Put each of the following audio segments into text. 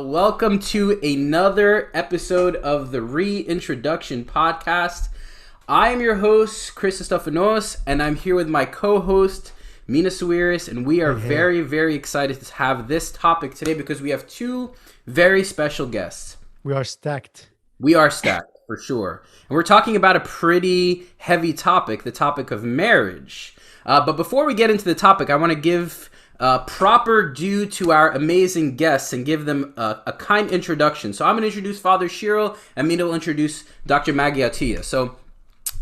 Welcome to another episode of the Reintroduction Podcast. I am your host, Chris Stefanos, and I'm here with my co-host, Mina Sawiris, and we are very, very excited to have this topic today because we have two very special guests. We are stacked. We are stacked, for sure. And we're talking about a pretty heavy topic, the topic of marriage. But before we get into the topic, I want to give proper due to our amazing guests and give them a kind introduction. So I'm going to introduce Father Shiryl, and Mina will introduce Dr. Maggie Ateia. So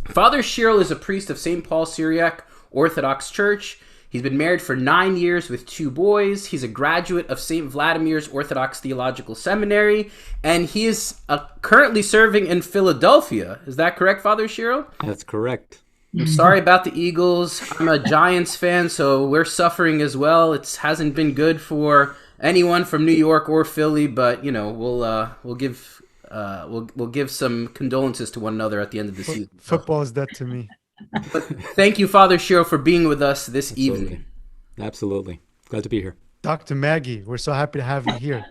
Father Shiryl is a priest of St. Paul Syriac Orthodox Church. He's been married for 9 years with 2 boys. He's a graduate of St. Vladimir's Orthodox Theological Seminary, and he is currently serving in Philadelphia. Is that correct, Father Shiryl? That's correct. I'm sorry about the Eagles. I'm a Giants fan, so we're suffering as well. It hasn't been good for anyone from New York or Philly, but you know we'll give some condolences to one another at the end of the season. Football is dead to me. But thank you, Father Shiryl, for being with us this evening. Absolutely. Glad to be here. Dr. Maggie, we're so happy to have you here.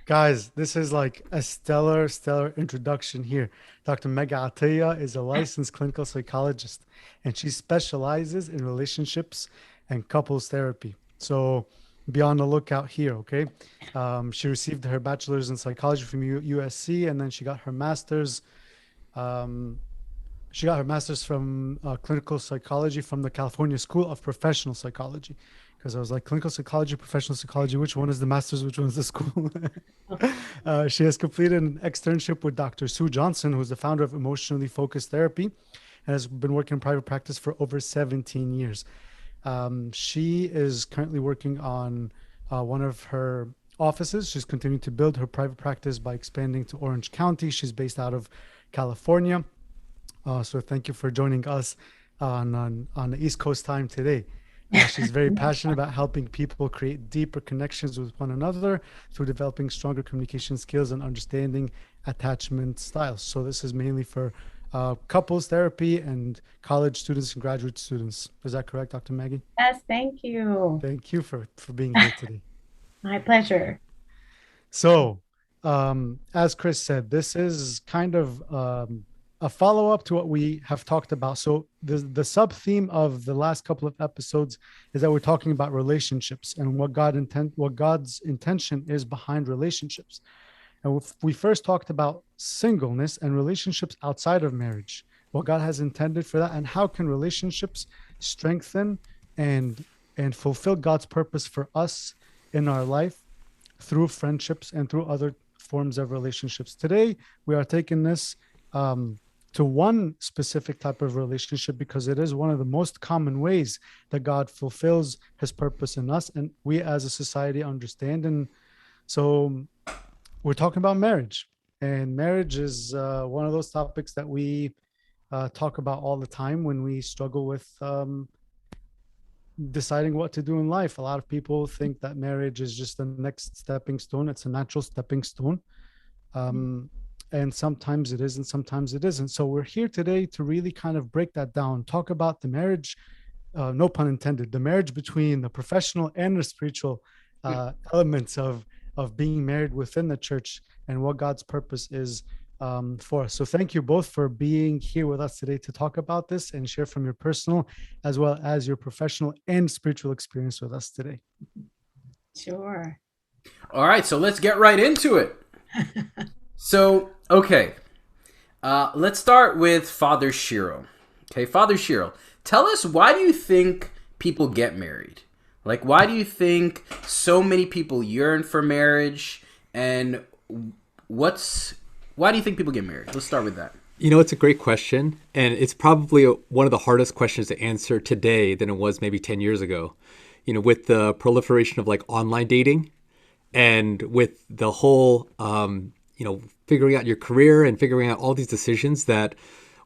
Guys, this is like a stellar introduction here. Dr. Maggie Ateia is a licensed clinical psychologist, and she specializes in relationships and couples therapy. So be on the lookout here, okay? She received her bachelor's in psychology from USC, and then she got her master's. She got her master's from clinical psychology from the California School of Professional Psychology. Because I was like, clinical psychology, professional psychology, which one is the master's, which one is the school? She has completed an externship with Dr. Sue Johnson, who's the founder of Emotionally Focused Therapy, and has been working in private practice for over 17 years. She is currently working on one of her offices. She's continuing to build her private practice by expanding to Orange County. She's based out of California. So thank you for joining us on the East Coast time today. She's very passionate about helping people create deeper connections with one another through developing stronger communication skills and understanding attachment styles. So this is mainly for couples therapy and college students and graduate students. Is that correct, Dr. Maggie? Yes, thank you. Thank you for being here today. My pleasure. So, as Chris said, this is kind of a follow-up to what we have talked about. So the sub-theme of the last couple of episodes is that we're talking about relationships and what God's intention is behind relationships. And we first talked about singleness and relationships outside of marriage, what God has intended for that, and how can relationships strengthen and fulfill God's purpose for us in our life through friendships and through other forms of relationships. Today, we are taking this to one specific type of relationship because it is one of the most common ways that God fulfills his purpose in us, and we as a society understand. And so we're talking about marriage, and marriage is one of those topics that we talk about all the time when we struggle with deciding what to do in life. A lot of people think that marriage is just the next stepping stone. It's a natural stepping stone. And sometimes it is, and sometimes it isn't. So we're here today to really kind of break that down, talk about the marriage, no pun intended, the marriage between the professional and the spiritual elements of being married within the church and what God's purpose is for us. So thank you both for being here with us today to talk about this and share from your personal as well as your professional and spiritual experience with us today. Sure. All right, so let's get right into it. So, okay, let's start with Father Shiryl. Okay, Father Shiryl, tell us, why do you think people get married? Like, why do you think so many people yearn for marriage? And why do you think people get married? Let's start with that. You know, it's a great question, and it's probably one of the hardest questions to answer today than it was maybe 10 years ago. You know, with the proliferation of like online dating and with the whole figuring out your career and figuring out all these decisions, that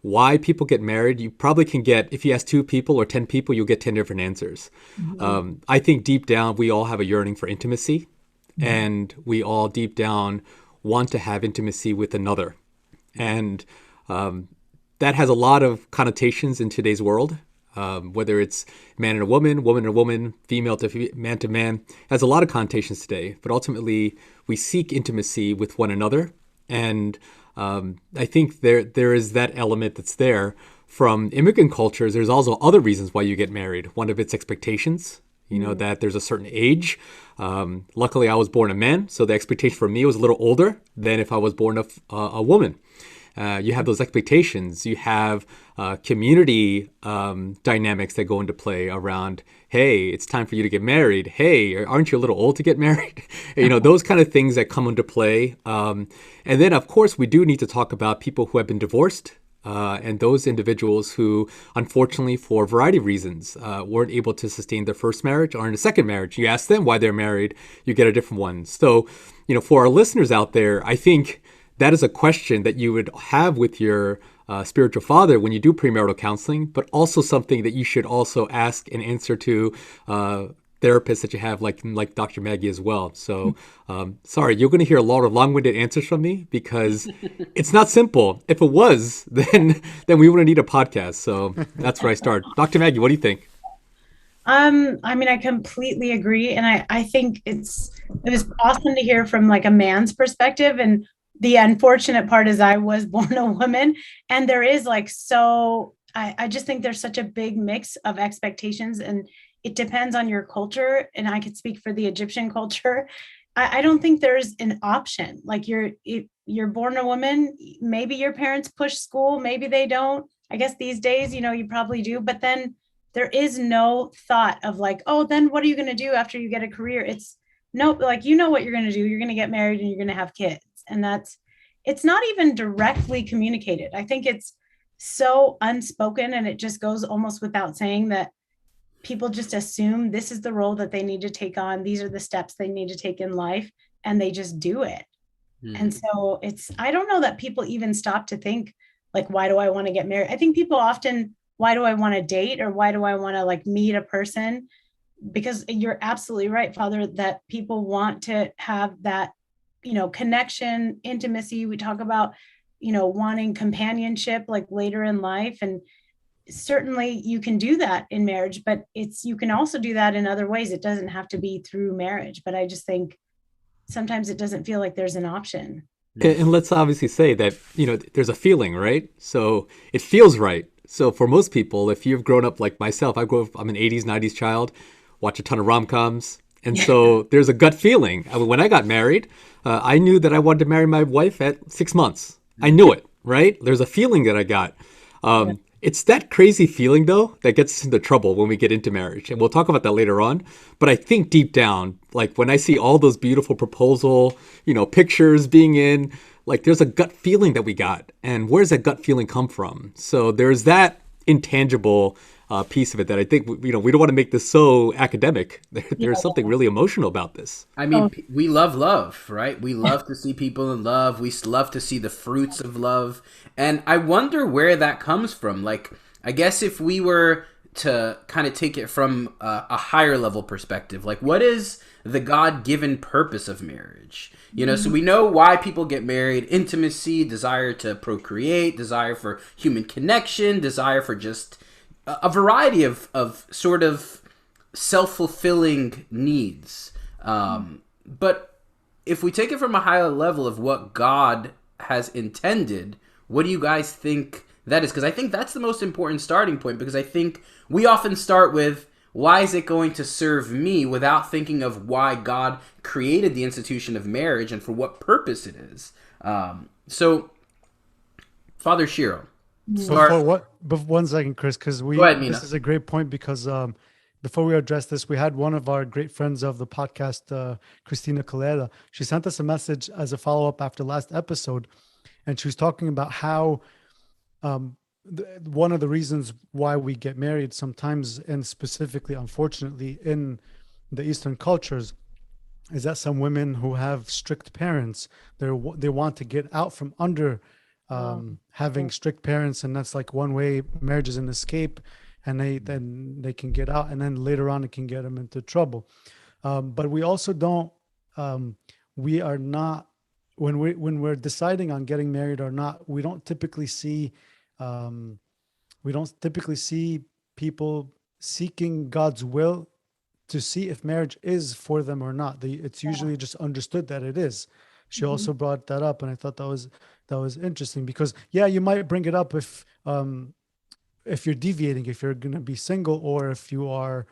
why people get married, you probably can get, if you ask 2 people or 10 people, you'll get 10 different answers. Mm-hmm. I think deep down, we all have a yearning for intimacy, and we all deep down want to have intimacy with another. And that has a lot of connotations in today's world. whether it's man and a woman, woman and a woman, female to man to man, has a lot of connotations today. But ultimately, we seek intimacy with one another, and I think there is that element that's there. From immigrant cultures, there's also other reasons why you get married. One of its expectations, that there's a certain age. Luckily, I was born a man, so the expectation for me was a little older than if I was born a woman. You have those expectations. You have community dynamics that go into play around, hey, it's time for you to get married. Hey, aren't you a little old to get married? Those kind of things that come into play. And then, of course, we do need to talk about people who have been divorced. And those individuals who, unfortunately, for a variety of reasons, weren't able to sustain their first marriage or in a second marriage. You ask them why they're married, you get a different one. So, for our listeners out there, I think that is a question that you would have with your spiritual father when you do premarital counseling, but also something that you should also ask and answer to therapists that you have, like Dr. Maggie as well. So, sorry, you're going to hear a lot of long-winded answers from me because it's not simple. If it was, then we wouldn't need a podcast. So that's where I start. Dr. Maggie, what do you think? I completely agree. And I think it was awesome to hear from like a man's perspective. And the unfortunate part is I was born a woman, and there is I just think there's such a big mix of expectations, and it depends on your culture. And I could speak for the Egyptian culture. I don't think there's an option. Like you're born a woman, maybe your parents push school, maybe they don't. I guess these days, you probably do, but then there is no thought of like, oh, then what are you going to do after you get a career? It's nope. Like, what you're going to do. You're going to get married and you're going to have kids. And it's not even directly communicated. I think it's so unspoken, and it just goes almost without saying that people just assume this is the role that they need to take on. These are the steps they need to take in life, and they just do it. And so I don't know that people even stop to think like, why do I want to get married? I think people often, why do I want to date, or why do I want to like meet a person? Because you're absolutely right, Father, that people want to have that, connection, intimacy. We talk about, wanting companionship like later in life. And certainly you can do that in marriage, but you can also do that in other ways. It doesn't have to be through marriage, but I just think sometimes it doesn't feel like there's an option. Okay, and let's obviously say that, there's a feeling, right? So it feels right. So for most people, if you've grown up like myself, I'm an 80s, 90s child, watch a ton of rom-coms. And so there's a gut feeling. I mean, when I got married, I knew that I wanted to marry my wife at 6 months. I knew it, right? There's a feeling that I got. It's that crazy feeling, though, that gets us into trouble when we get into marriage. And we'll talk about that later on. But I think deep down, like when I see all those beautiful proposal, pictures being in, like there's a gut feeling that we got. And where's that gut feeling come from? So there's that intangible piece of it that I think, we don't want to make this so academic. There's something really emotional about this. I mean, we love love, right? We love to see people in love. We love to see the fruits of love. And I wonder where that comes from. Like, I guess if we were to kind of take it from a higher level perspective, like what is the God-given purpose of marriage? So we know why people get married: intimacy, desire to procreate, desire for human connection, desire for just a variety of sort of self-fulfilling needs. But if we take it from a higher level of what God has intended, what do you guys think that is? Because I think that's the most important starting point, because I think we often start with, why is it going to serve me, without thinking of why God created the institution of marriage and for what purpose it is. So, Father Shiryl. But 1 second, Chris, because this is a great point, because before we address this, we had one of our great friends of the podcast, Christina Colella. She sent us a message as a follow-up after last episode, and she was talking about how one of the reasons why we get married sometimes, and specifically, unfortunately, in the Eastern cultures, is that some women who have strict parents, they want to get out from under having strict parents, and that's like one way marriage is an escape, and then they can get out, and then later on it can get them into trouble. But we also don't. We are not, when we're deciding on getting married or not. We don't typically see people seeking God's will to see if marriage is for them or not. It's usually just understood that it is. She also brought that up, and I thought that was interesting, because you might bring it up if you're deviating, if you're going to be single, or if you are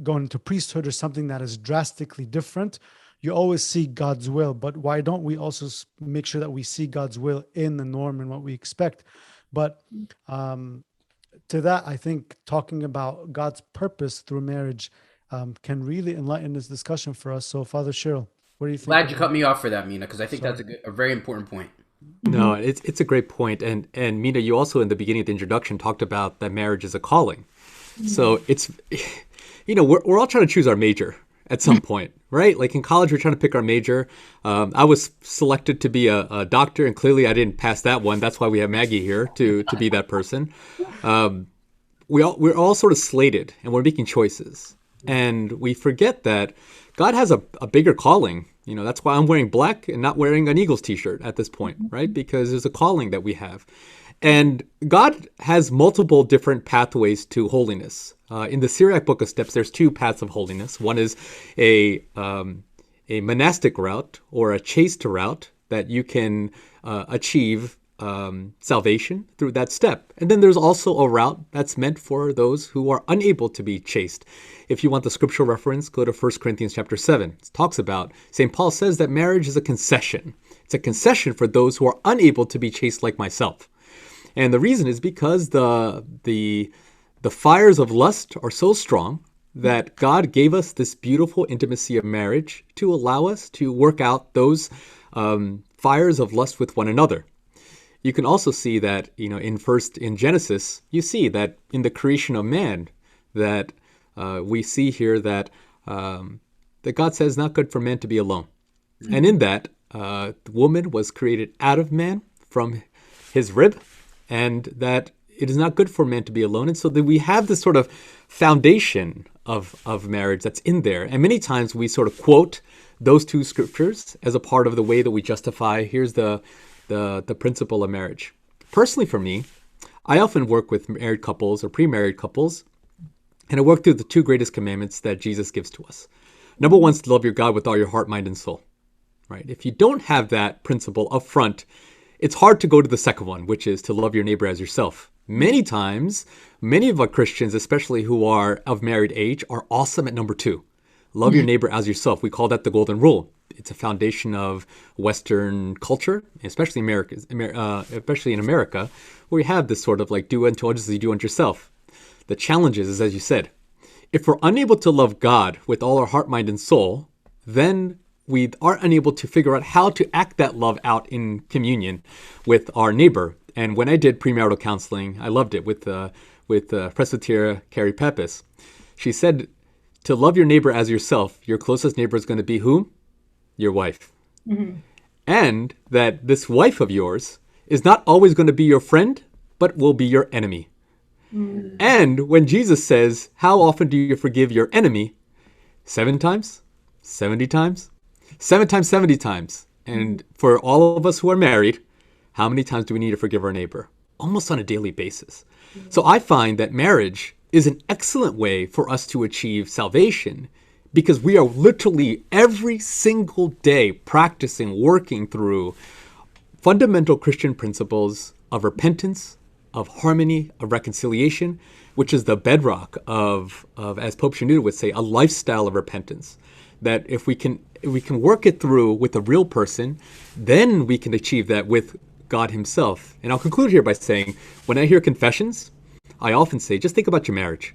going to priesthood or something that is drastically different. You always see God's will, but why don't we also make sure that we see God's will in the norm and what we expect? But to that, I think talking about God's purpose through marriage can really enlighten this discussion for us. So, Father Shiryl, what do you think? Glad you cut me off for that, Mina, because I think that's a very important point. No, it's a great point. And Mina, you also in the beginning of the introduction talked about that marriage is a calling. So it's, we're all trying to choose our major at some point, right? Like in college, we're trying to pick our major. I was selected to be a doctor, and clearly I didn't pass that one. That's why we have Maggie here to be that person. We're all sort of slated, and we're making choices. And we forget that God has a bigger calling. That's why I'm wearing black and not wearing an Eagles t-shirt at this point, right? Because there's a calling that we have. And God has multiple different pathways to holiness. In the Syriac Book of Steps, there's two paths of holiness. One is a monastic route or a chaste route that you can achieve salvation through that step. And then there's also a route that's meant for those who are unable to be chaste. If you want the scriptural reference, go to 1 Corinthians chapter 7. It talks about, St. Paul says that marriage is a concession. It's a concession for those who are unable to be chaste like myself. And the reason is because the fires of lust are so strong that God gave us this beautiful intimacy of marriage to allow us to work out those fires of lust with one another. You can also see that, in Genesis, you see that in the creation of man, that we see here that God says not good for man to be alone. Mm-hmm. And in that, the woman was created out of man from his rib, and that it is not good for man to be alone. And so that we have this sort of foundation of marriage that's in there. And many times we sort of quote those two scriptures as a part of the way that we justify, here's the principle of marriage. Personally for me, I often work with married couples or pre-married couples, and I work through the two greatest commandments that Jesus gives to us. Number one is to love your God with all your heart, mind, and soul. Right? If you don't have that principle up front, it's hard to go to the second one, which is to love your neighbor as yourself. Many times, many of our Christians, especially who are of married age, are awesome at number two. Love your neighbor as yourself. We call that the golden rule. It's a foundation of Western culture, especially especially in America, where we have this sort of like do unto others as you do unto yourself. The challenge is, as you said, if we're unable to love God with all our heart, mind, and soul, then we are unable to figure out how to act that love out in communion with our neighbor. And when I did premarital counseling, I loved it with Presbytera Carrie Pepis. She said, to love your neighbor as yourself, your closest neighbor is going to be whom? Your wife. Mm-hmm. And that this wife of yours is not always going to be your friend, but will be your enemy. Mm-hmm. And when Jesus says, how often do you forgive your enemy? 7 times? 70 times? 7 times, 70 times. And for all of us who are married, how many times do we need to forgive our neighbor? Almost on a daily basis. Mm-hmm. So I find that marriage is an excellent way for us to achieve salvation, because we are literally every single day practicing, working through fundamental Christian principles of repentance, of harmony, of reconciliation, which is the bedrock of as Pope Shenouda would say, a lifestyle of repentance. That if we can work it through with a real person, then we can achieve that with God himself. And I'll conclude here by saying, when I hear confessions, I often say, just think about your marriage.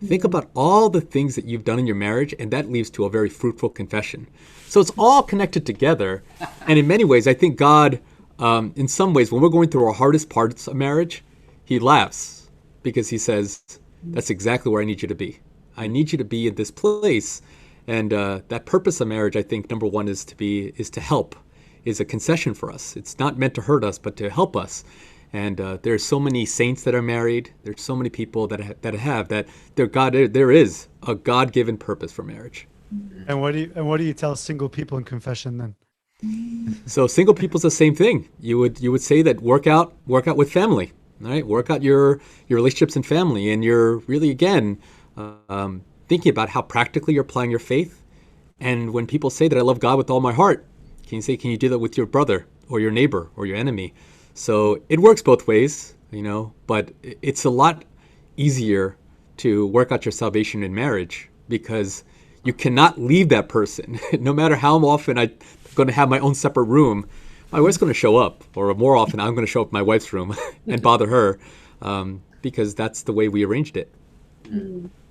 Think about all the things that you've done in your marriage, and that leads to a very fruitful confession. So it's all connected together. And in many ways, I think God, in some ways, when we're going through our hardest parts of marriage, he laughs because he says, that's exactly where I need you to be. I need you to be in this place. And that purpose of marriage, I think, number one is to help, is a concession for us. It's not meant to hurt us, but to help us. And there's so many saints that are married. There's so many people that have that. There is a God-given purpose for marriage. And what do you tell single people in confession then? So single people's the same thing. You would say that work out with family. All right, work out your relationships and family, and you're really again thinking about how practically you're applying your faith. And when people say that I love God with all my heart, can you do that with your brother or your neighbor or your enemy? So it works both ways, but it's a lot easier to work out your salvation in marriage because you cannot leave that person. No matter how often I'm going to have my own separate room, my wife's going to show up, or more often I'm going to show up in my wife's room and bother her because that's the way we arranged it.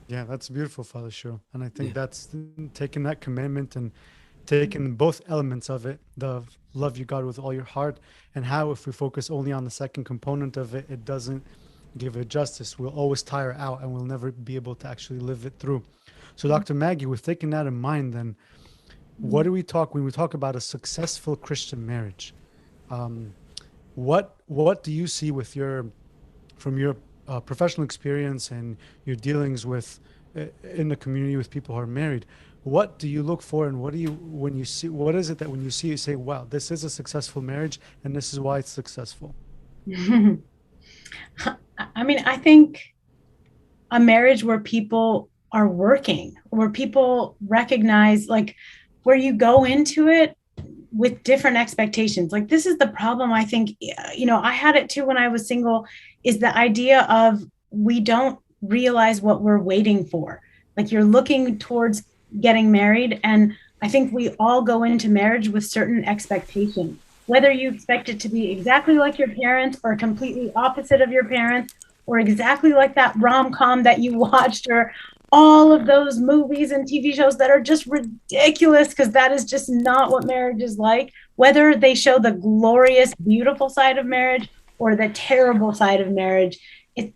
Yeah, that's beautiful, Father Shiryl. And I think that's taking that commandment and taking both elements of it, the love you God with all your heart, and how if we focus only on the second component of it, it doesn't give it justice. We'll always tire out and we'll never be able to actually live it through. So Dr. Maggie, with taking that in mind, then what do we talk when we talk about a successful Christian marriage? What do you see with from your professional experience and your dealings with in the community with people who are married? What do you look for, and what is it that when you see, you say, wow, this is a successful marriage and this is why it's successful? I mean, I think a marriage where people are working, where people recognize, like, where you go into it with different expectations. Like, this is the problem. I think, I had it too when I was single, is the idea of we don't realize what we're waiting for. Like, you're looking towards getting married. And I think we all go into marriage with certain expectations, whether you expect it to be exactly like your parents or completely opposite of your parents, or exactly like that rom-com that you watched, or all of those movies and TV shows that are just ridiculous, because that is just not what marriage is like. Whether they show the glorious, beautiful side of marriage or the terrible side of marriage,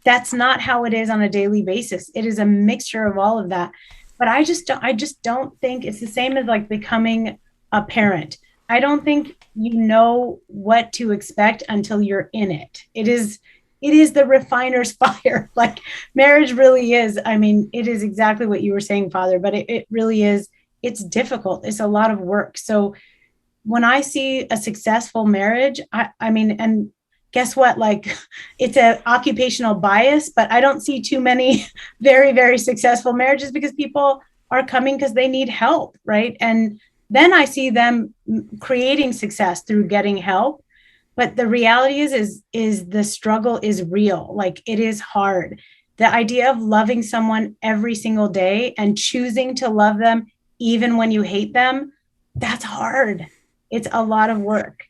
that's not how it is on a daily basis. It is a mixture of all of that. But I just don't think it's the same as like becoming a parent. I don't think you know what to expect until you're in it. It is the refiner's fire. Like, marriage really is. I mean, it is exactly what you were saying, Father, but it really is. It's difficult. It's a lot of work. So when I see a successful marriage, I mean, and guess what? Like, it's an occupational bias, but I don't see too many very, very successful marriages because people are coming because they need help, right? And then I see them creating success through getting help. But the reality is the struggle is real. Like, it is hard. The idea of loving someone every single day and choosing to love them even when you hate them, that's hard. It's a lot of work.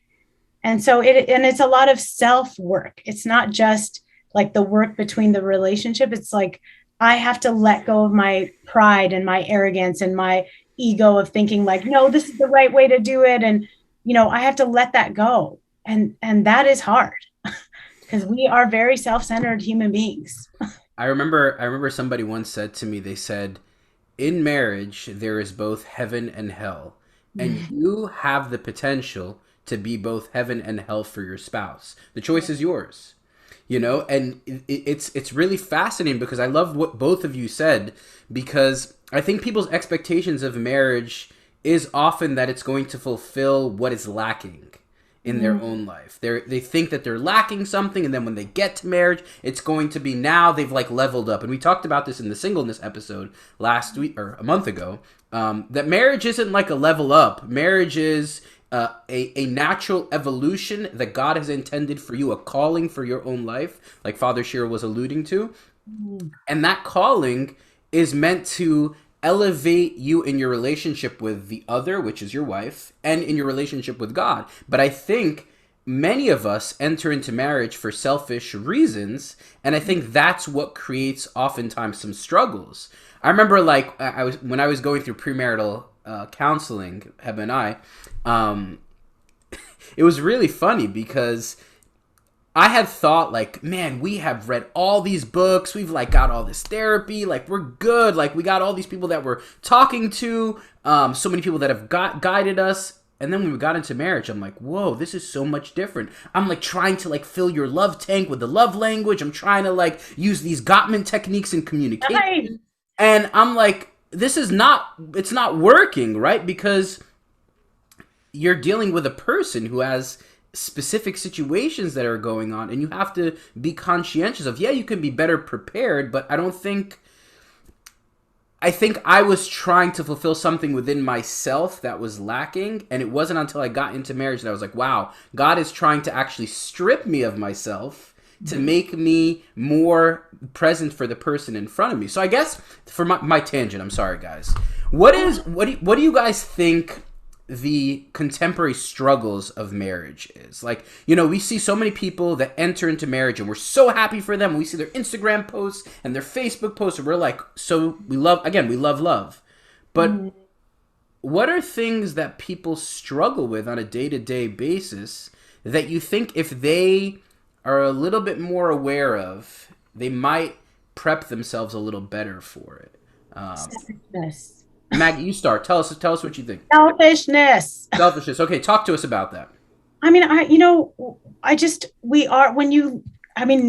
And so it's a lot of self-work. It's not just like the work between the relationship. It's like, I have to let go of my pride and my arrogance and my ego of thinking like, no, this is the right way to do it. And, I have to let that go. And that is hard because we are very self-centered human beings. I remember somebody once said to me, they said, in marriage, there is both heaven and hell. And you have the potential to be both heaven and hell for your spouse. The choice is yours. And it's really fascinating because I love what both of you said, because I think people's expectations of marriage is often that it's going to fulfill what is lacking in their own life. They think that they're lacking something, and then when they get to marriage, it's going to be now they've like leveled up. And we talked about this in the singleness episode last week or a month ago, that marriage isn't like a level up. Marriage is a natural evolution that God has intended for you, a calling for your own life, like Father Shiryl was alluding to. And that calling is meant to elevate you in your relationship with the other, which is your wife, and in your relationship with God. But I think many of us enter into marriage for selfish reasons, and I think that's what creates oftentimes some struggles. I remember, like, when I was going through premarital counseling, Heba and I, it was really funny because I had thought, like, man, we have read all these books. We've, like, got all this therapy. Like, we're good. Like, we got all these people that we're talking to. So many people that have guided us. And then when we got into marriage, I'm like, whoa, this is so much different. I'm, like, trying to, like, fill your love tank with the love language. I'm trying to, like, use these Gottman techniques in communication. Right. And I'm like, it's not working, right? Because you're dealing with a person who has specific situations that are going on, and you have to be conscientious of, yeah, you can be better prepared, but I think I was trying to fulfill something within myself that was lacking, and it wasn't until I got into marriage that I was like, wow, God is trying to actually strip me of myself to make me more present for the person in front of me. So I guess for my tangent, I'm sorry guys. What do you guys think the contemporary struggles of marriage is? Like, you know, we see so many people that enter into marriage and we're so happy for them. We see their Instagram posts and their Facebook posts and we're like, so we love love. But what are things that people struggle with on a day-to-day basis that you think if they are a little bit more aware of, they might prep themselves a little better for it? Selfishness. Maggie, you start. Tell us what you think. Selfishness. Selfishness. Okay, talk to us about that. I mean,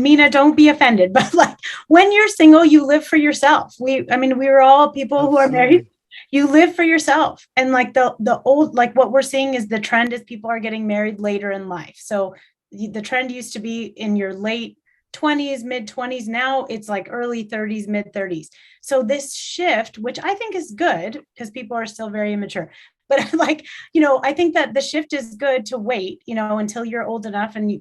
Mina, don't be offended, but like when you're single, you live for yourself. We were all people who are married. You live for yourself. And like the old, like what we're seeing is the trend is people are getting married later in life. So the trend used to be in your late 20s, mid 20s. Now it's like early 30s, mid 30s. So this shift, which I think is good because people are still very immature, but like, I think that the shift is good to wait, until you're old enough and,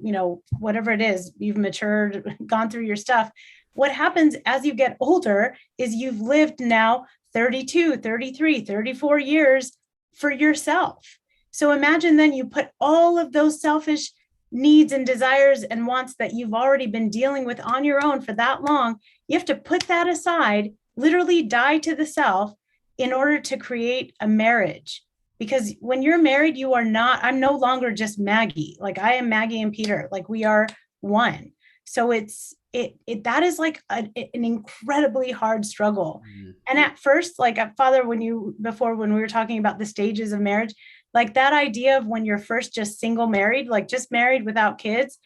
whatever it is, you've matured, gone through your stuff. What happens as you get older is you've lived now 32, 33, 34 years for yourself. So imagine then you put all of those selfish needs and desires and wants that you've already been dealing with on your own for that long. You have to put that aside, literally die to the self in order to create a marriage. Because when you're married, I'm no longer just Maggie. Like I am Maggie and Peter, like we are one. So that is like an incredibly hard struggle. Mm-hmm. And at first, like Father, when we were talking about the stages of marriage, like that idea of when you're first just single married, like just married without kids,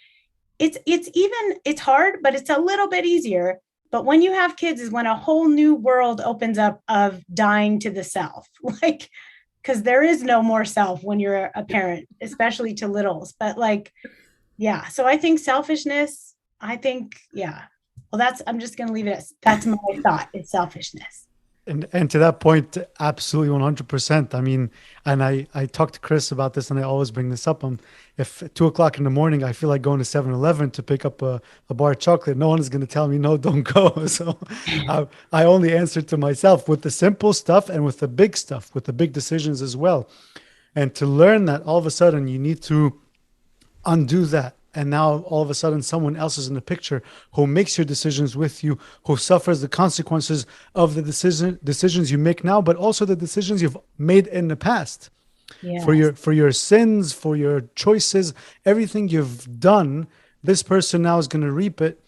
it's hard, but it's a little bit easier. But when you have kids is when a whole new world opens up of dying to the self, like, because there is no more self when you're a parent, especially to littles. But like, yeah. So I think selfishness, well, I'm just going to leave it as, that's my thought. It's selfishness. And to that point, absolutely 100%. I mean, and I talked to Chris about this and I always bring this up. If at 2:00 in the morning, I feel like going to 7-Eleven to pick up a bar of chocolate, no one is going to tell me, no, don't go. So I only answer to myself with the simple stuff and with the big stuff, with the big decisions as well. And to learn that all of a sudden you need to undo that. And now all of a sudden someone else is in the picture who makes your decisions with you, who suffers the consequences of the decisions you make now, but also the decisions you've made in the past. Yes. For your sins, for your choices, everything you've done, this person now is going to reap it.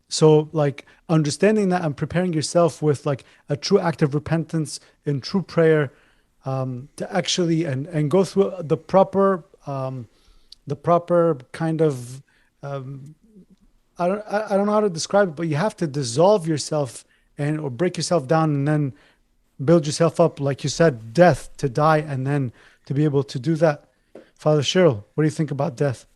So like understanding that and preparing yourself with like a true act of repentance in true prayer, to actually and go through the proper kind of I don't know how to describe it, but you have to dissolve yourself or break yourself down and then build yourself up, like you said, death, to die and then to be able to do that. Father Shiryl, what do you think about death?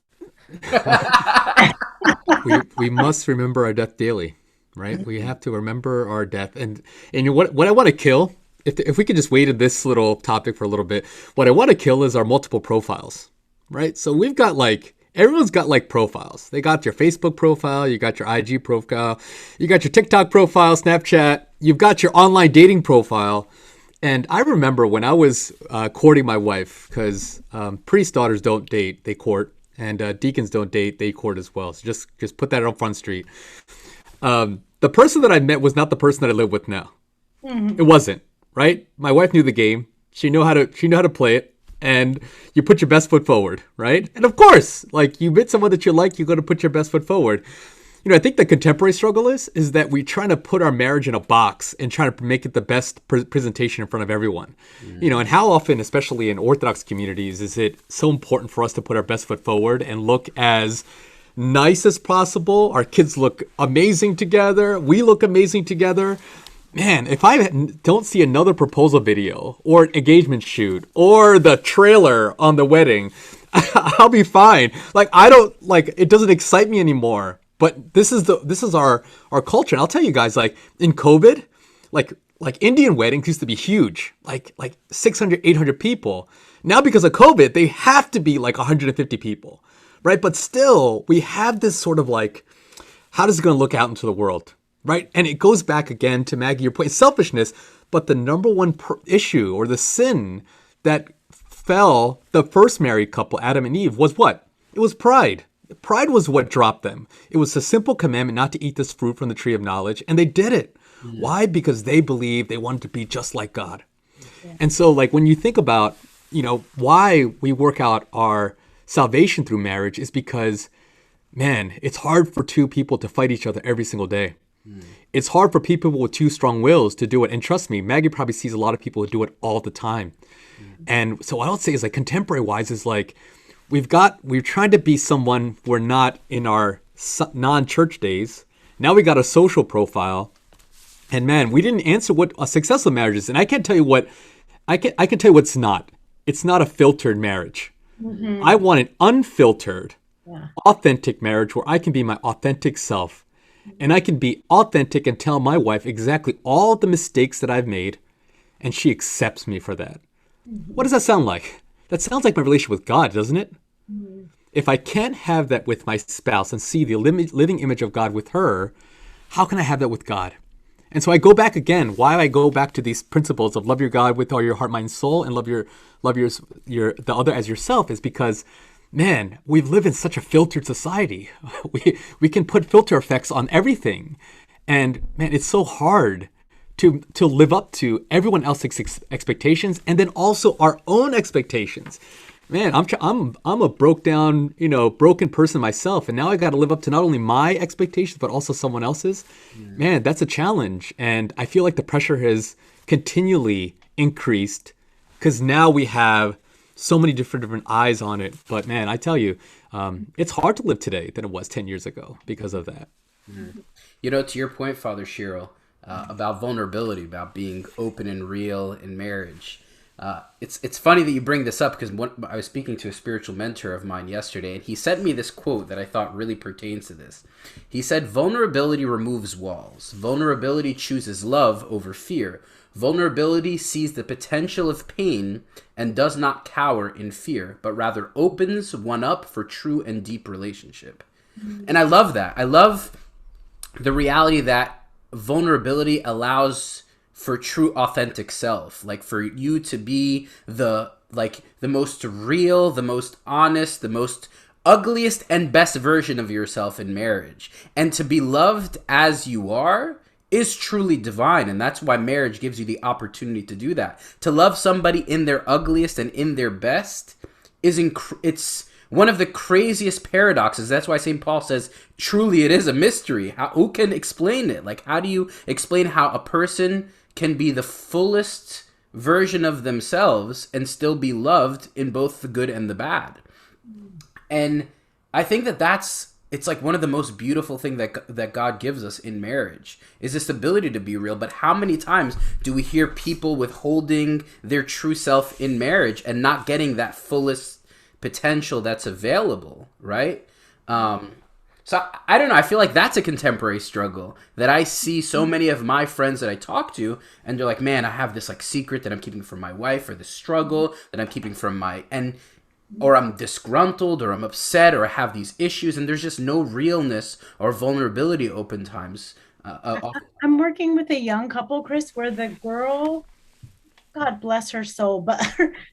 we must remember our death daily, right? We have to remember our death. And what I want to kill, if we could just wait in this little topic for a little bit, what I want to kill is our multiple profiles. Right? So we've got everyone's got profiles. They got your Facebook profile, you got your IG profile, you got your TikTok profile, Snapchat, you've got your online dating profile. And I remember when I was courting my wife, because priest daughters don't date, they court, and deacons don't date, they court as well. So just put that on Front Street. The person that I met was not the person that I live with now. Mm-hmm. It wasn't, right? My wife knew the game. She knew how to play it. And you put your best foot forward, right? And of course, like you meet someone that you like, you're going to put your best foot forward. I think the contemporary struggle is that we're trying to put our marriage in a box and trying to make it the best presentation in front of everyone. Mm. And how often, especially in Orthodox communities, is it so important for us to put our best foot forward and look as nice as possible? Our kids look amazing together. We look amazing together. Man, if I don't see another proposal video or an engagement shoot or the trailer on the wedding, I'll be fine. Like I don't like it doesn't excite me anymore. But this is our culture. And I'll tell you guys, like in COVID, like Indian weddings used to be huge, like 600, 800 people. Now because of COVID, they have to be like 150 people, right? But still, we have this sort of like, how is it going to look out into the world, right? And it goes back again to Maggie, your point, selfishness. But the number one issue or the sin that fell the first married couple, Adam and Eve, was what? It was pride. Pride was what dropped them. It was a simple commandment not to eat this fruit from the tree of knowledge, and they did it. Mm-hmm. Why? Because they believed they wanted to be just like God. Yeah. And so, like, when you think about, why we work out our salvation through marriage is because, man, it's hard for two people to fight each other every single day. Mm. It's hard for people with two strong wills to do it. And trust me, Maggie probably sees a lot of people who do it all the time. Mm. And so what I would say is, like, contemporary wise is like, we're trying to be someone we're not in our non-church days. Now we got a social profile. And man, we didn't answer what a successful marriage is. And I can't tell you what, I can tell you what's not. It's not a filtered marriage. Mm-hmm. I want an unfiltered, authentic marriage where I can be my authentic self. And I can be authentic and tell my wife exactly all the mistakes that I've made. And she accepts me for that. Mm-hmm. What does that sound like? That sounds like my relationship with God, doesn't it? Mm-hmm. If I can't have that with my spouse and see the living image of God with her, how can I have that with God? And so I go back again. Why I go back to these principles of love your God with all your heart, mind, and soul, and love your the other as yourself is because, man, we live in such a filtered society. We can put filter effects on everything, and man, it's so hard to live up to everyone else's expectations and then also our own expectations. Man, I'm a broken person myself, and now I got to live up to not only my expectations but also someone else's. Yeah. Man, that's a challenge, and I feel like the pressure has continually increased because now we have so many different eyes on it. But man, I tell you, it's hard to live today than it was 10 years ago because of that. Mm-hmm. To your point, Father Shiryl, about vulnerability, about being open and real in marriage. It's funny that you bring this up because I was speaking to a spiritual mentor of mine yesterday, and he sent me this quote that I thought really pertains to this. He said, "Vulnerability removes walls. Vulnerability chooses love over fear. Vulnerability sees the potential of pain and does not cower in fear, but rather opens one up for true and deep relationship." Mm-hmm. And I love that. I love the reality that vulnerability allows for true authentic self, like for you to be the most real, the most honest, the most ugliest and best version of yourself in marriage, and to be loved as you are is truly divine. And that's why marriage gives you the opportunity to do that. To love somebody in their ugliest and in their best it's one of the craziest paradoxes. That's why St. Paul says, truly it is a mystery. Who can explain it? Like, how do you explain how a person can be the fullest version of themselves and still be loved in both the good and the bad? And I think it's like one of the most beautiful things that God gives us in marriage is this ability to be real. But how many times do we hear people withholding their true self in marriage and not getting that fullest potential that's available, right? So I don't know. I feel like that's a contemporary struggle that I see so many of my friends that I talk to, and they're like, man, I have this like secret that I'm keeping from my wife, or this struggle that I'm keeping from or I'm disgruntled, or I'm upset, or I have these issues, and there's just no realness or vulnerability open times. I'm working with a young couple, Chris, where the girl, God bless her soul, but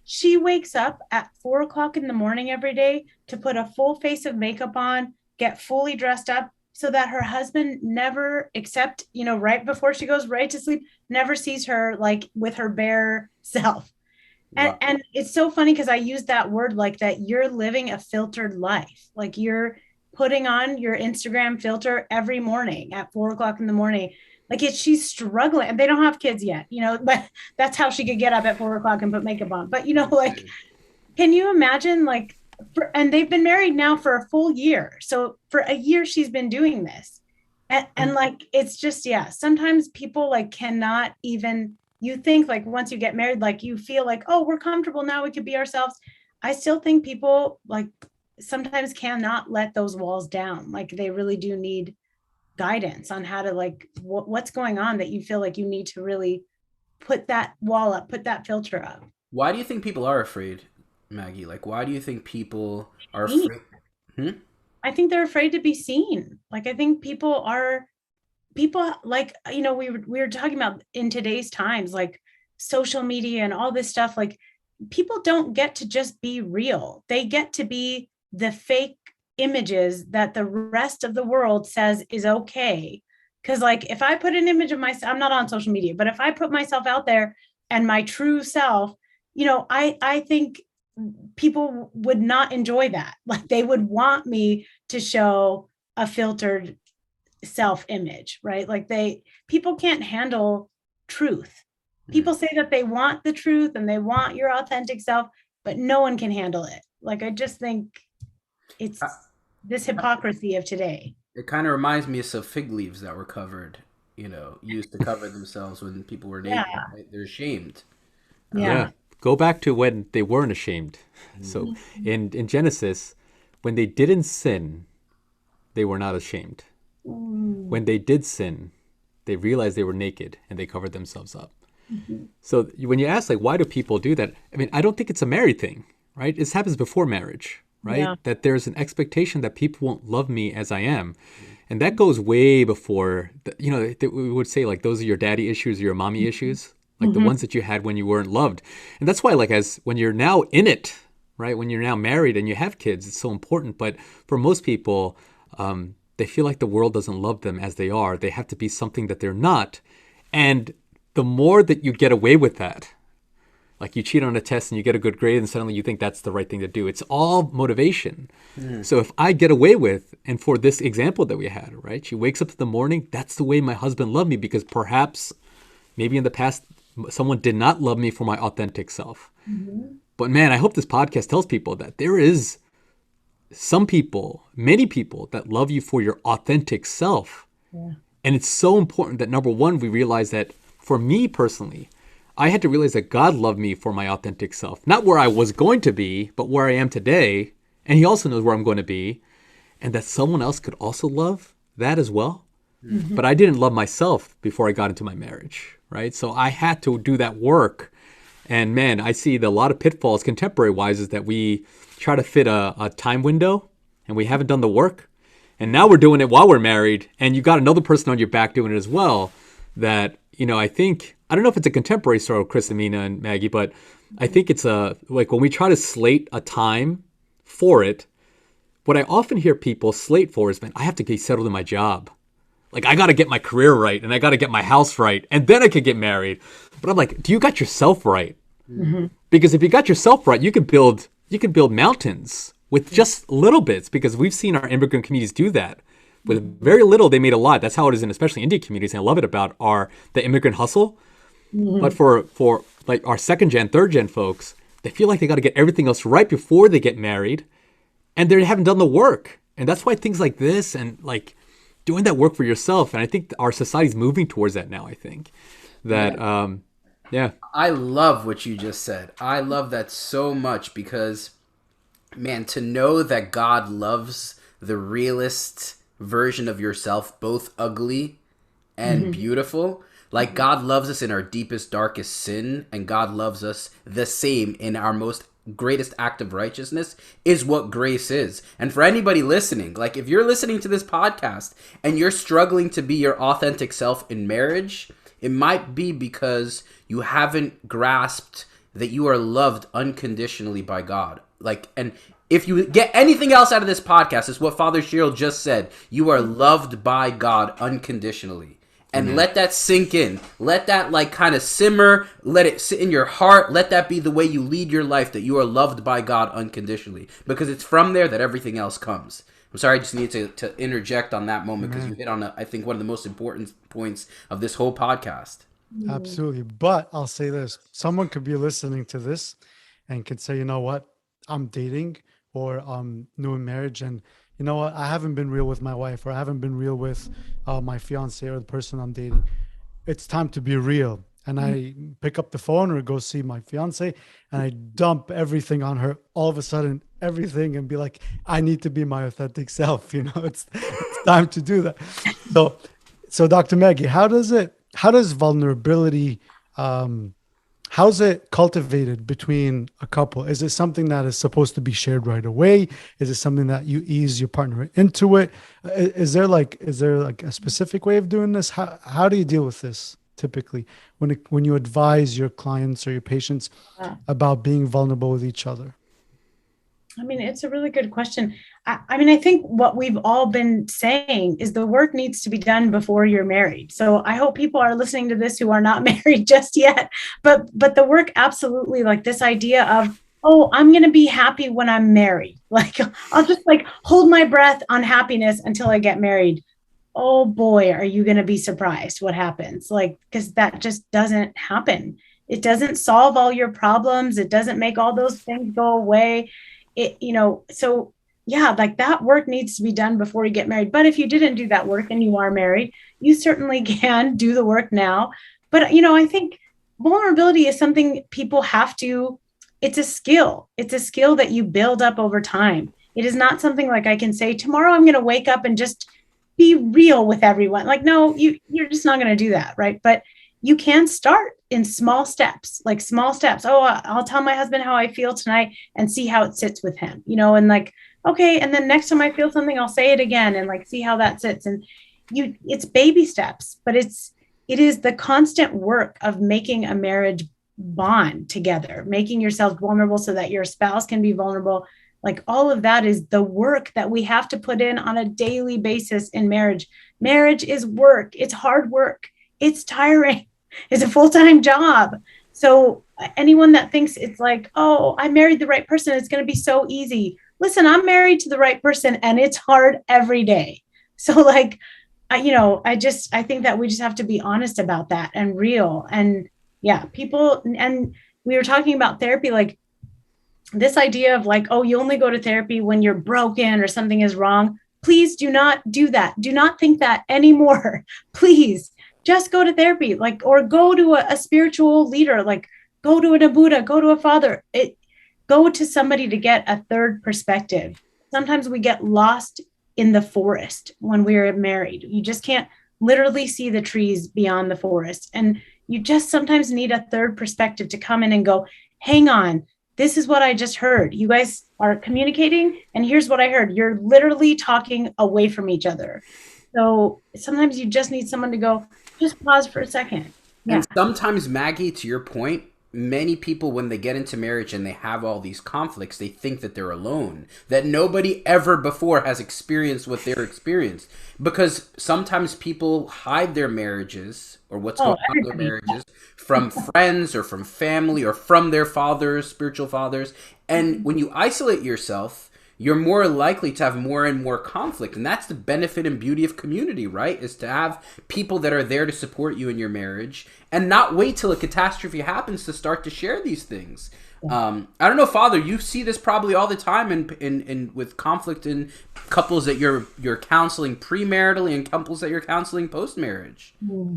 she wakes up at 4:00 in the morning every day to put a full face of makeup on, get fully dressed up so that her husband never, except, right before she goes right to sleep, never sees her like with her bare self. Wow. And it's so funny because I use that word like that. You're living a filtered life. Like you're putting on your Instagram filter every morning at 4:00 in the morning. Like she's struggling, and they don't have kids yet, but that's how she could get up at 4:00 and put makeup on. But, like, can you imagine and they've been married now for a full year. So for a year, she's been doing this. And like, it's just, sometimes people like cannot even, you think like once you get married, like you feel like, oh, we're comfortable now, we could be ourselves. I still think people like sometimes cannot let those walls down. Like they really do need guidance on how to like what's going on that you feel like you need to really put that wall up, put that filter up. Why do you think people are afraid, Maggie? Like, why do you think people are afraid? Hmm? I think they're afraid to be seen. Like I think people like we were talking about in today's times like social media and all this stuff, like people don't get to just be real. They get to be the fake images that the rest of the world says is okay. Because like if I put an image of myself, I'm not on social media, but if I put myself out there and my true self, I think people would not enjoy that. Like they would want me to show a filtered self-image, right? Like people can't handle truth. People say that they want the truth and they want your authentic self, but no one can handle it. Like I just think it's Uh, this hypocrisy of today. It kind of reminds me of some fig leaves that were covered, used to cover themselves when people were naked. Yeah. Right? They're ashamed. Yeah. Go back to when they weren't ashamed. So Mm-hmm. in Genesis, when they didn't sin, they were not ashamed. Mm-hmm. When they did sin, they realized they were naked and they covered themselves up. Mm-hmm. So when you ask, like, why do people do that? I mean, I don't think it's a married thing, right? This happens before marriage, right? Yeah. That there's an expectation that people won't love me as I am. And that goes way before, we would say, like, those are your daddy issues or your mommy issues, like the Mm-hmm. ones that you had when you weren't loved. And that's why, like, when you're now in it, right? When you're now married and you have kids, it's so important. But for most people, they feel like the world doesn't love them as they are. They have to be something that they're not. And the more that you get away with that, like you cheat on a test and you get a good grade and suddenly you think that's the right thing to do. It's all motivation. So if I get away with, and for this example that we had, right? She wakes up in the morning, that's the way my husband loved me because perhaps maybe in the past someone did not love me for my authentic self. Mm-hmm. But man, I hope this podcast tells people that there is some people, many people that love you for your authentic self. Yeah. And it's so important that number one, we realize that for me personally, I had to realize that God loved me for my authentic self, not where I was going to be, but where I am today. And he also knows where I'm going to be, and that someone else could also love that as well. Mm-hmm. But I didn't love myself before I got into my marriage, right? So I had to do that work. And man, I see a lot of pitfalls contemporary wise is that we try to fit a time window and we haven't done the work. And now we're doing it while we're married and you got another person on your back doing it as well. That, I think, I don't know if it's a contemporary story of Chris, Amina, and Maggie, but I think it's like when we try to slate a time for it, what I often hear people slate for is, man, I have to get settled in my job. Like, I got to get my career right and I got to get my house right and then I could get married. But I'm like, do you got yourself right? Mm-hmm. Because if you got yourself right, you could build mountains with just little bits because we've seen our immigrant communities do that. With very little, they made a lot. That's how it is in especially Indian communities. And I love it about the immigrant hustle. Mm-hmm. But for like our second gen, third gen folks, they feel like they got to get everything else right before they get married. And they haven't done the work. And that's why things like this and like doing that work for yourself. And I think our society's moving towards that now, I think. That, yeah. I love what you just said. I love that so much because, man, to know that God loves the realist version of yourself, both ugly and beautiful. Like God loves us in our deepest, darkest sin, and God loves us the same in our most greatest act of righteousness is what grace is. And for anybody listening, like if you're listening to this podcast and you're struggling to be your authentic self in marriage, it might be because you haven't grasped that you are loved unconditionally by God. Like, and if you get anything else out of this podcast, it's what Father Shiryl just said. You are loved by God unconditionally. And let that sink in. Let that like kind of simmer. Let it sit in your heart. Let that be the way you lead your life, that you are loved by God unconditionally. Because it's from there that everything else comes. I'm sorry, I just need to interject on that moment because you hit on, I think, one of the most important points of this whole podcast. Absolutely. But I'll say this. Someone could be listening to this and could say, you know what? I'm dating or I'm new in marriage and you know what? I haven't been real with my wife or I haven't been real with my fiance or the person I'm dating. It's time to be real. and I pick up the phone or go see my fiance and I dump everything on her, all of a sudden, everything, and be like, I need to be my authentic self. It's time to do that. So Dr. Maggie, how does vulnerability, how's it cultivated between a couple? Is it something that is supposed to be shared right away? Is it something that you ease your partner into it? Is there like a specific way of doing this? How do you deal with this typically when you advise your clients or your patients about being vulnerable with each other? I mean, it's a really good question. I think what we've all been saying is the work needs to be done before you're married. So I hope people are listening to this who are not married just yet. But the work, absolutely, like this idea of, oh, I'm going to be happy when I'm married. Like, I'll just like hold my breath on happiness until I get married. Oh boy, are you going to be surprised what happens? Like, because that just doesn't happen. It doesn't solve all your problems. It doesn't make all those things go away. So yeah, like that work needs to be done before you get married. But if you didn't do that work and you are married, you certainly can do the work now. But I think vulnerability is something people have to, it's a skill. It's a skill that you build up over time. It is not something like I can say, tomorrow I'm going to wake up and just be real with everyone. Like, no, you're just not going to do that. Right. But you can start in small steps, like small steps. Oh, I'll tell my husband how I feel tonight and see how it sits with him, and like, okay. And then next time I feel something, I'll say it again and like, see how that sits. And it's baby steps, but it is the constant work of making a marriage bond together, making yourself vulnerable so that your spouse can be vulnerable. Like all of that is the work that we have to put in on a daily basis in marriage. Marriage is work. It's hard work. It's tiring. It's a full-time job. So anyone that thinks it's like, oh, I married the right person, it's going to be so easy. Listen, I'm married to the right person and it's hard every day. So like, I think that we just have to be honest about that and real. And yeah, people, and we were talking about therapy, like this idea of like, oh, you only go to therapy when you're broken or something is wrong. Please do not do that. Do not think that anymore. Please. Just go to therapy, like, or go to a spiritual leader, like go to a Buddha, go to a father, go to somebody to get a third perspective. Sometimes we get lost in the forest when we're married. You just can't literally see the trees beyond the forest. And you just sometimes need a third perspective to come in and go, hang on, this is what I just heard. You guys are communicating and here's what I heard. You're literally talking away from each other. So sometimes you just need someone to go, just pause for a second. Yeah. And sometimes, Maggie, to your point, many people, when they get into marriage and they have all these conflicts, they think that they're alone, that nobody ever before has experienced what they're experienced. Because sometimes people hide their marriages or what's going on in their marriages from friends or from family or from their fathers, spiritual fathers. And when you isolate yourself, you're more likely to have more and more conflict. And that's the benefit and beauty of community, right? Is to have people that are there to support you in your marriage and not wait till a catastrophe happens to start to share these things. I don't know, Father, you see this probably all the time in with conflict in couples that you're counseling premaritally and couples that you're counseling post-marriage.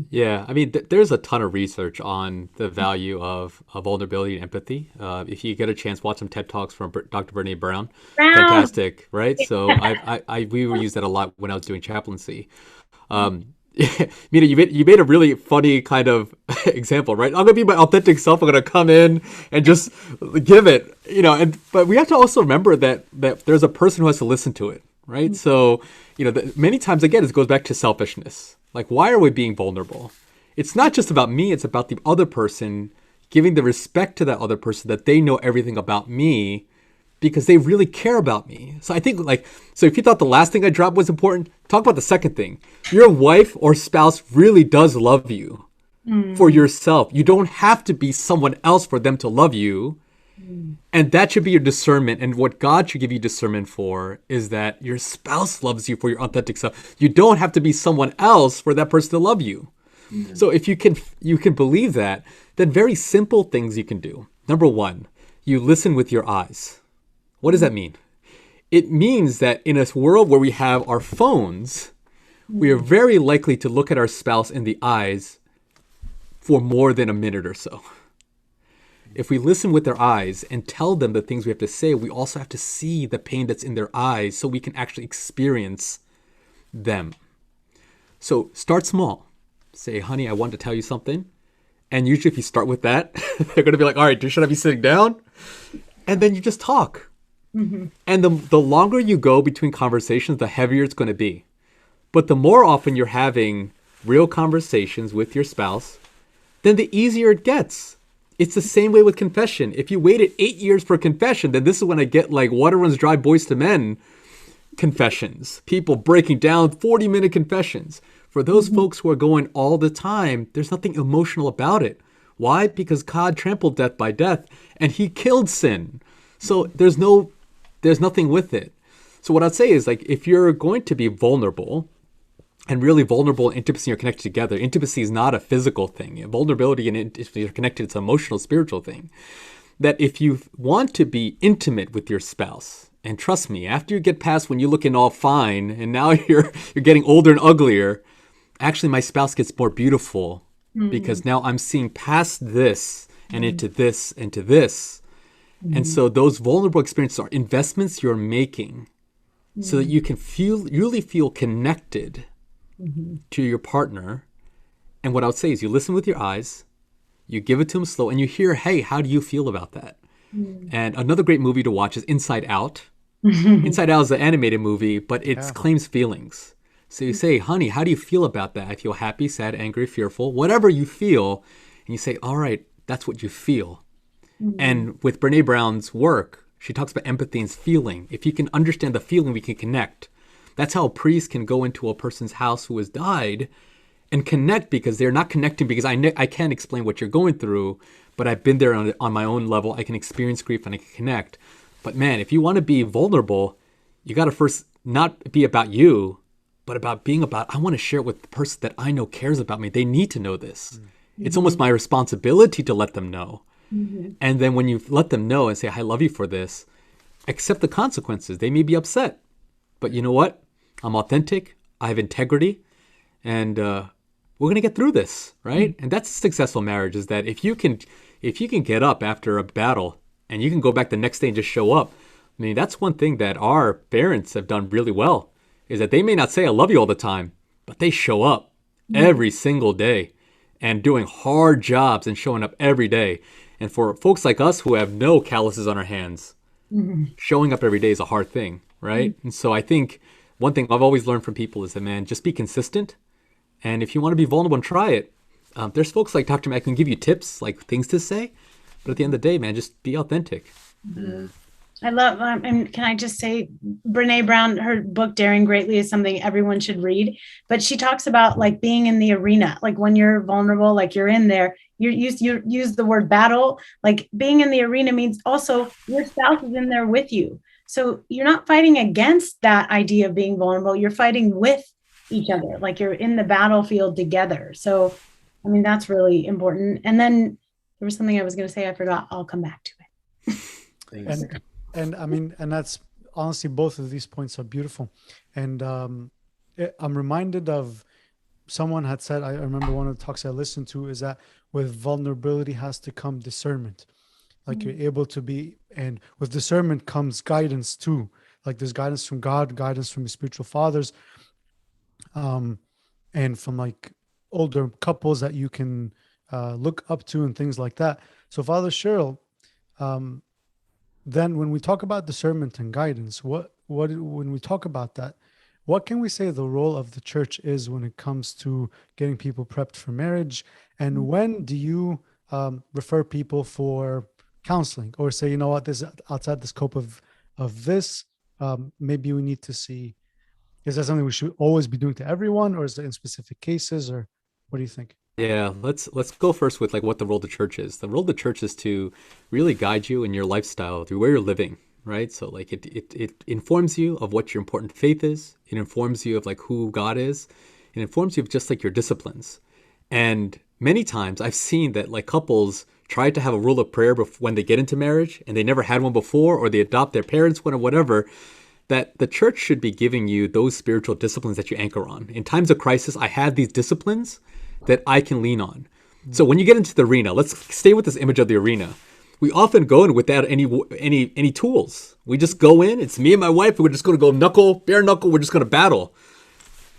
Yeah, I mean, there's a ton of research on the value of vulnerability and empathy. If you get a chance, watch some TED Talks from Dr. Brene Brown. Fantastic, right? So we use that a lot when I was doing chaplaincy. Mina, you made a really funny kind of example, right? I'm gonna be my authentic self. I'm gonna come in and just give it, but we have to also remember that there's a person who has to listen to it, right? So, many times again, it goes back to selfishness. Like, why are we being vulnerable? It's not just about me. It's about the other person, giving the respect to that other person that they know everything about me because they really care about me. So I think so if you thought the last thing I dropped was important, talk about the second thing. Your wife or spouse really does love you for yourself. You don't have to be someone else for them to love you. And that should be your discernment. And what God should give you discernment for is that your spouse loves you for your authentic self. You don't have to be someone else for that person to love you. So if you can believe that, then very simple things you can do. Number one, you listen with your eyes. What does that mean? It means that in a world where we have our phones, we are very likely to look at our spouse in the eyes for more than a minute or so. If we listen with their eyes and tell them the things we have to say, we also have to see the pain that's in their eyes so we can actually experience them. So start small. Say, honey, I want to tell you something. And usually if you start with that, they're going to be like, all right, should I be sitting down? And then you just talk. Mm-hmm. And the longer you go between conversations, the heavier it's going to be. But the more often you're having real conversations with your spouse, then the easier it gets. It's the same way with confession. If you waited 8 years for confession, then this is when I get like Water Runs Dry Boys to Men confessions. People breaking down 40-minute confessions. For those folks who are going all the time, there's nothing emotional about it. Why? Because God trampled death by death and he killed sin. So there's nothing with it. So what I'd say is, like, if you're going to be vulnerable, and really vulnerable and intimacy are connected together. Intimacy is not a physical thing. Vulnerability and intimacy are connected. It's an emotional, spiritual thing. That if you want to be intimate with your spouse, and trust me, after you get past when you're looking all fine, and now you're getting older and uglier, actually my spouse gets more beautiful because now I'm seeing past this and into this and to this. And so those vulnerable experiences are investments you're making so that you can really feel connected to your partner. And what I would say is you listen with your eyes, you give it to them slow, and you hear, hey, how do you feel about that? And another great movie to watch is Inside Out. Inside Out is an animated movie, but it claims feelings. So you say, honey, how do you feel about that? I feel happy, sad, angry, fearful, whatever you feel. And you say, all right, that's what you feel. And with Brene Brown's work, she talks about empathy and feeling. If you can understand the feeling, we can connect. That's how a priest can go into a person's house who has died and connect, because they're not connecting because I can't explain what you're going through, but I've been there on my own level. I can experience grief and I can connect. But man, if you want to be vulnerable, you got to first not be about you, but about being about, I want to share it with the person that I know cares about me. They need to know this. It's almost my responsibility to let them know. And then when you let them know and say, I love you for this, accept the consequences. They may be upset, but you know what? I'm authentic, I have integrity, and we're going to get through this, right? And that's a successful marriage, is that if you can get up after a battle and you can go back the next day and just show up. I mean, that's one thing that our parents have done really well, is that they may not say I love you all the time, but they show up every single day and doing hard jobs and showing up every day. And for folks like us who have no calluses on our hands, showing up every day is a hard thing, right? And so I think one thing I've always learned from people is that, man, just be consistent. And if you want to be vulnerable and try it, there's folks like Dr. Matt can give you tips, like things to say. But at the end of the day, man, just be authentic. I love, and can I just say, Brene Brown, her book, Daring Greatly, is something everyone should read. But she talks about like being in the arena, like when you're vulnerable, like you're in there, you use the word battle, like being in the arena means also your spouse is in there with you. So you're not fighting against that idea of being vulnerable. You're fighting with each other, like you're in the battlefield together. So, I mean, that's really important. And then there was something I was going to say, I forgot. I'll come back to it. And I mean, and that's honestly, both of these points are beautiful. And I'm reminded of someone had said, I remember one of the talks I listened to, is that with vulnerability has to come discernment. Like you're able to be, and with discernment comes guidance too. Like there's guidance from God, guidance from your spiritual fathers, and from like older couples that you can look up to and things like that. So Father Shiryl, then when we talk about discernment and guidance, when we talk about that, what can we say the role of the church is when it comes to getting people prepped for marriage? And when do you refer people for counseling, or say, you know what, this is outside the scope of this, maybe we need to see, is that something we should always be doing to everyone, or is it in specific cases, or what do you think? Yeah, let's go first with like what the role of the church is. The role of the church is to really guide you in your lifestyle through where you're living, right? So like it informs you of what your important faith is. It informs you of like who God is. It informs you of just like your disciplines. And many times I've seen that like couples try to have a rule of prayer when they get into marriage and they never had one before, or they adopt their parents' one or whatever, that the church should be giving you those spiritual disciplines that you anchor on. In times of crisis, I have these disciplines that I can lean on. So when you get into the arena, let's stay with this image of the arena. We often go in without any tools. We just go in. It's me and my wife. We're just going to go bare knuckle. We're just going to battle.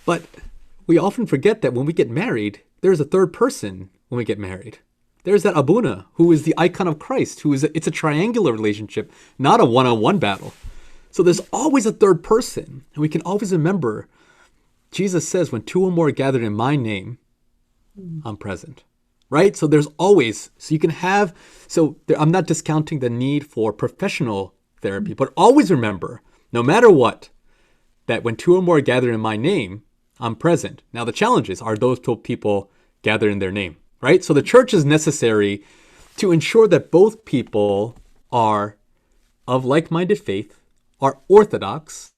But we often forget that when we get married, there's a third person when we get married. There's that Abuna, who is the icon of Christ, it's a triangular relationship, not a one-on-one battle. So there's always a third person. And we can always remember, Jesus says, when two or more are gathered in my name, I'm present. Right? So there's always, I'm not discounting the need for professional therapy, but always remember, no matter what, that when two or more are gathered in my name, I'm present. Now the challenge is, are those two people gathered in their name? Right? So the church is necessary to ensure that both people are of like-minded faith, are orthodox,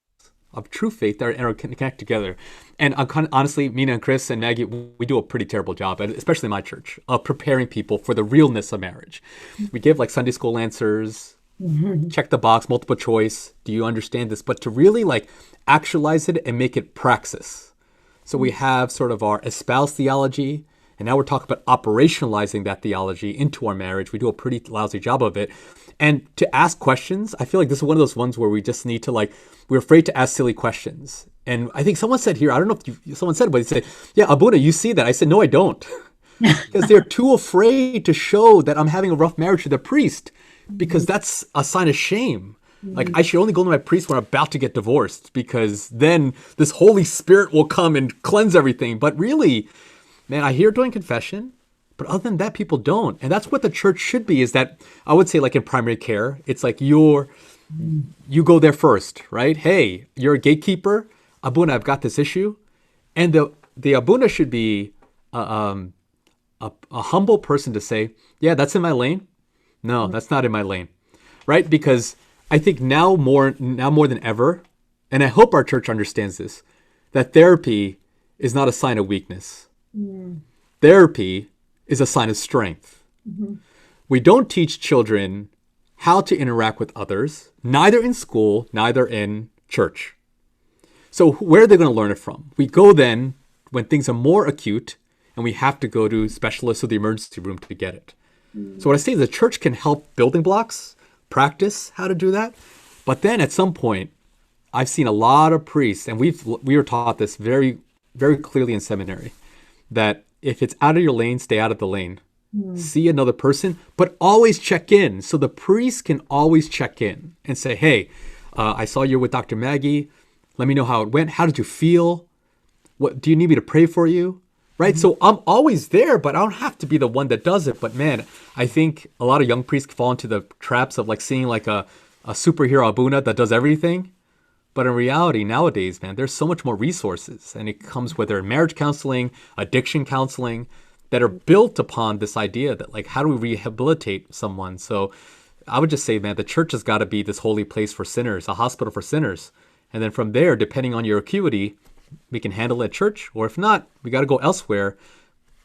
of true faith, that are connect together. And honestly, Mina and Chris and Maggie, we do a pretty terrible job, especially in my church, of preparing people for the realness of marriage. We give like Sunday school answers, check the box, multiple choice. Do you understand this? But to really like actualize it and make it praxis. So we have sort of our espoused theology, and now we're talking about operationalizing that theology into our marriage. We do a pretty lousy job of it. And to ask questions, I feel like this is one of those ones where we just need to we're afraid to ask silly questions. And I think someone said here, I don't know if someone said, but they said, yeah, Abuna, you see that? I said, no, I don't. Because they're too afraid to show that I'm having a rough marriage to the priest, because that's a sign of shame. Like, I should only go to my priest when I'm about to get divorced, because then this Holy Spirit will come and cleanse everything. But really, man, I hear doing confession, but other than that, people don't. And that's what the church should be, is that, I would say like in primary care, it's like you go there first, right? Hey, you're a gatekeeper. Abuna, I've got this issue. And the Abuna should be a humble person to say, yeah, that's in my lane. No, that's not in my lane, right? Because I think now more than ever, and I hope our church understands this, that therapy is not a sign of weakness. Therapy is a sign of strength. We don't teach children how to interact with others, neither in school, neither in church. So where are they going to learn it from? We go then when things are more acute and we have to go to specialists or the emergency room to get it. So what I say is the church can help building blocks, practice how to do that. But then at some point, I've seen a lot of priests, and we were taught this very, very clearly in seminary, that if it's out of your lane, stay out of the lane. See another person, but always check in. So the priest can always check in and say, hey, I saw you with Dr. Maggie. Let me know how it went. How did you feel? What do you need me to pray for you? Right? So I'm always there, but I don't have to be the one that does it. But man, I think a lot of young priests fall into the traps of like seeing like a superhero Abuna that does everything. But in reality, nowadays, man, there's so much more resources. And it comes whether marriage counseling, addiction counseling, that are built upon this idea that like, how do we rehabilitate someone? So I would just say, man, the church has got to be this holy place for sinners, a hospital for sinners. And then from there, depending on your acuity, we can handle it at church, or if not, we got to go elsewhere.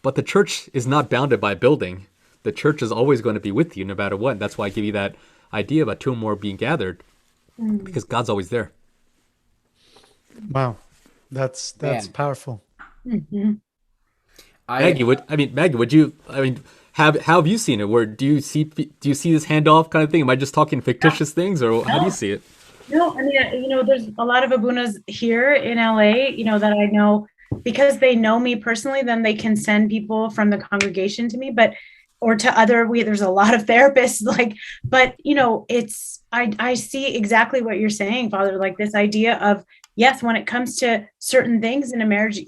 But the church is not bounded by a building. The church is always going to be with you no matter what. That's why I give you that idea about two or more being gathered, because God's always there. Wow, that's powerful. Maggie, how have you seen it? Where do you see this handoff kind of thing? Am I just talking fictitious things, or how do you see it? No, I mean, there's a lot of Abunas here in LA, that I know, because they know me personally, then they can send people from the congregation to me, or to there's a lot of therapists, but I see exactly what you're saying, Father, like this idea of, yes, when it comes to certain things in a marriage,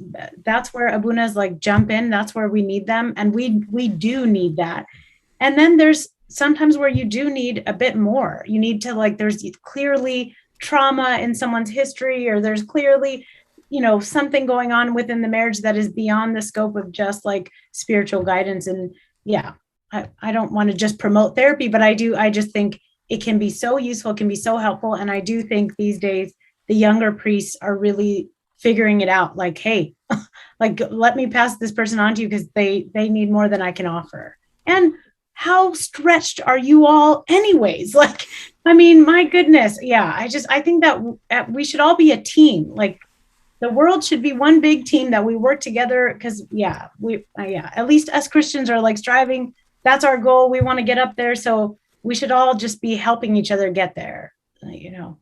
that's where Abunas like jump in. That's where we need them. And we do need that. And then there's sometimes where you do need a bit more. You need to there's clearly trauma in someone's history, or there's clearly, something going on within the marriage that is beyond the scope of just like spiritual guidance. And yeah, I don't want to just promote therapy, but I just think it can be so useful, it can be so helpful. And I do think these days, the younger priests are really figuring it out. Like, hey, let me pass this person on to you because they need more than I can offer. And how stretched are you all anyways? My goodness. Yeah. I think that we should all be a team. the world should be one big team that we work together, because at least us Christians are like striving. That's our goal. We want to get up there. So we should all just be helping each other get there, you know.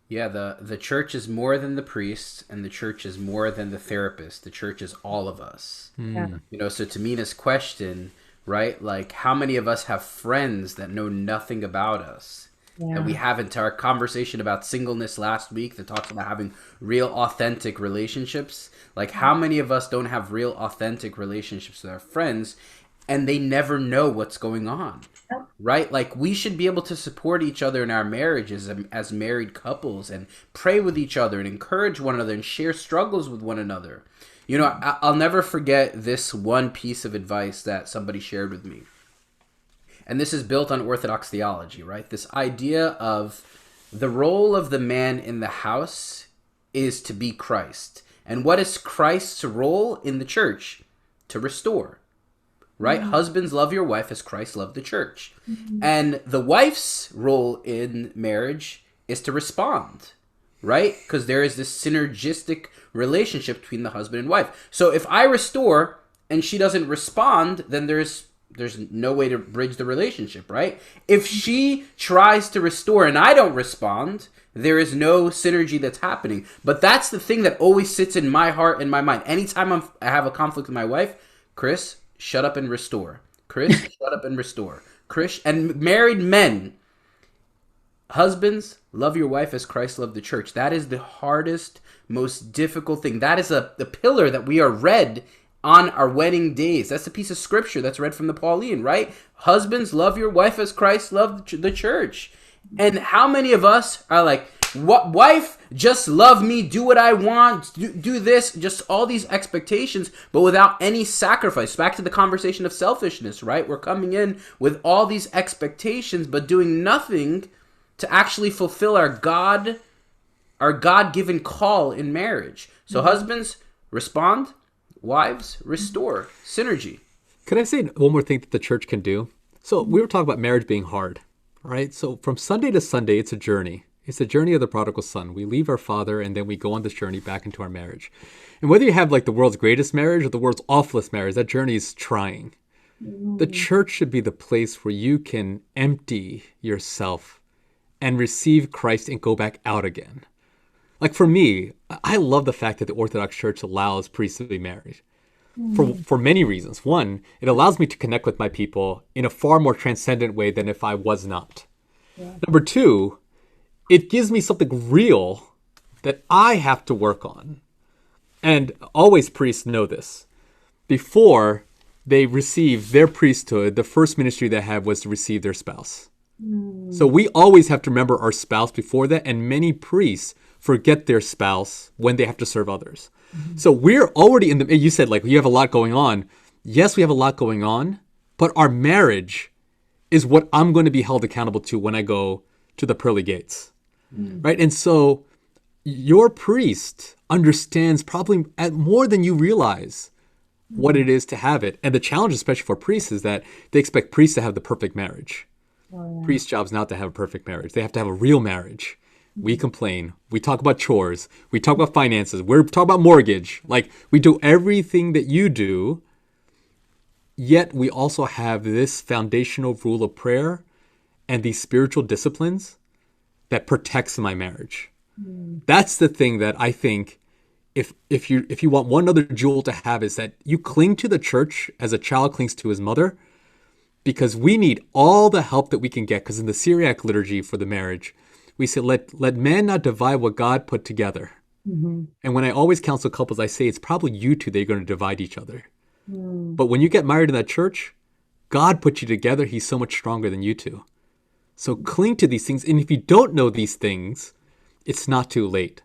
Yeah, the church is more than the priest, and the church is more than the therapist. The church is all of us. Yeah. You know, so to Mina's question, right? Like, how many of us have friends that know nothing about us? Yeah. That we haven't, our conversation about singleness last week that talks about having real authentic relationships. Like, how many of us don't have real authentic relationships with our friends and they never know what's going on? Right? Like, we should be able to support each other in our marriages as married couples, and pray with each other and encourage one another and share struggles with one another. You know, I'll never forget this one piece of advice that somebody shared with me. And this is built on Orthodox theology, right? This idea of the role of the man in the house is to be Christ. And what is Christ's role in the church? To restore, right? Mm-hmm. Husbands, love your wife as Christ loved the church. Mm-hmm. And the wife's role in marriage is to respond, right? Because there is this synergistic relationship between the husband and wife. So if I restore and she doesn't respond, then there's no way to bridge the relationship, right? If she tries to restore and I don't respond, there is no synergy that's happening. But that's the thing that always sits in my heart and my mind. Anytime I have a conflict with my wife, Chris, shut up and restore. Chris, shut up and restore. Chris, and married men, husbands, love your wife as Christ loved the church. That is the hardest, most difficult thing. That is the pillar that we are read on our wedding days. That's a piece of scripture that's read from the Pauline, right? Husbands, love your wife as Christ loved the church. And how many of us are like, what, wife, just love me, do what I want, do this, just all these expectations, but without any sacrifice. Back to the conversation of selfishness, right? We're coming in with all these expectations, but doing nothing to actually fulfill our God-given call in marriage. So husbands, respond. Wives, restore. Synergy. Could I say one more thing that the church can do? So we were talking about marriage being hard, right? So from Sunday to Sunday, it's a journey. It's the journey of the prodigal son. We leave our father and then we go on this journey back into our marriage. And whether you have like the world's greatest marriage or the world's awfulest marriage, that journey is trying. The church should be the place where you can empty yourself and receive Christ and go back out again. Like for me, I love the fact that the Orthodox Church allows priests to be married for many reasons. One, it allows me to connect with my people in a far more transcendent way than if I was not. Yeah. Number two, it gives me something real that I have to work on. And always priests know this. Before they receive their priesthood, the first ministry they had was to receive their spouse. So we always have to remember our spouse before that, and many priests forget their spouse when they have to serve others. So we're already in the, you said like you have a lot going on. Yes, we have a lot going on, but our marriage is what I'm going to be held accountable to when I go to the pearly gates, right? And so your priest understands probably more than you realize what it is to have it. And the challenge, especially for priests, is that they expect priests to have the perfect marriage. Priest's job is not to have a perfect marriage. They have to have a real marriage. We complain. We talk about chores. We talk about finances. We're talking about mortgage. Like, we do everything that you do, yet we also have this foundational rule of prayer and these spiritual disciplines that protects my marriage. That's the thing that I think if you want one other jewel to have is that you cling to the church as a child clings to his mother, because we need all the help that we can get. Because in the Syriac liturgy for the marriage, we say, let man not divide what God put together. And when I always counsel couples, I say it's probably you two that are going to divide each other. But when you get married in that church, God put you together. He's so much stronger than you two. So cling to these things. And if you don't know these things, it's not too late.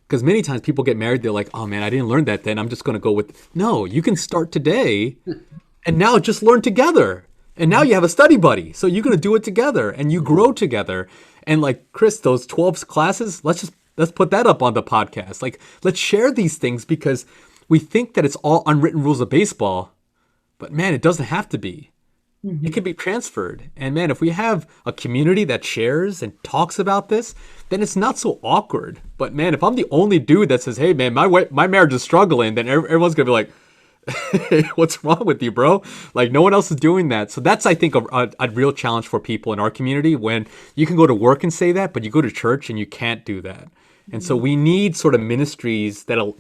Because many times people get married, they're like, oh man, I didn't learn that then. I'm just going to go with, no, you can start today and now just learn together. And now you have a study buddy. So you're going to do it together and you grow together. And like Chris, those 12 classes, let's put that up on the podcast. Like, let's share these things because we think that it's all unwritten rules of baseball. But man, it doesn't have to be. It can be transferred. And man, if we have a community that shares and talks about this, then it's not so awkward. But man, if I'm the only dude that says, hey man, my marriage is struggling, then everyone's gonna be like, hey, what's wrong with you, bro? Like, no one else is doing that. So that's, I think, a real challenge for people in our community, when you can go to work and say that, but you go to church and you can't do that. And so we need sort of ministries that'll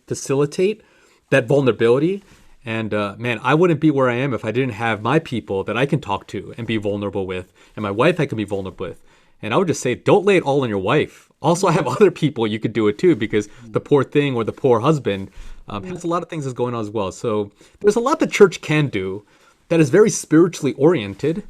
facilitate that vulnerability. And man, I wouldn't be where I am if I didn't have my people that I can talk to and be vulnerable with, and my wife I can be vulnerable with. And I would just say, don't lay it all on your wife. Also, I have other people you could do it too, because the poor thing or the poor husband has a lot of things that's going on as well. So there's a lot the church can do that is very spiritually oriented.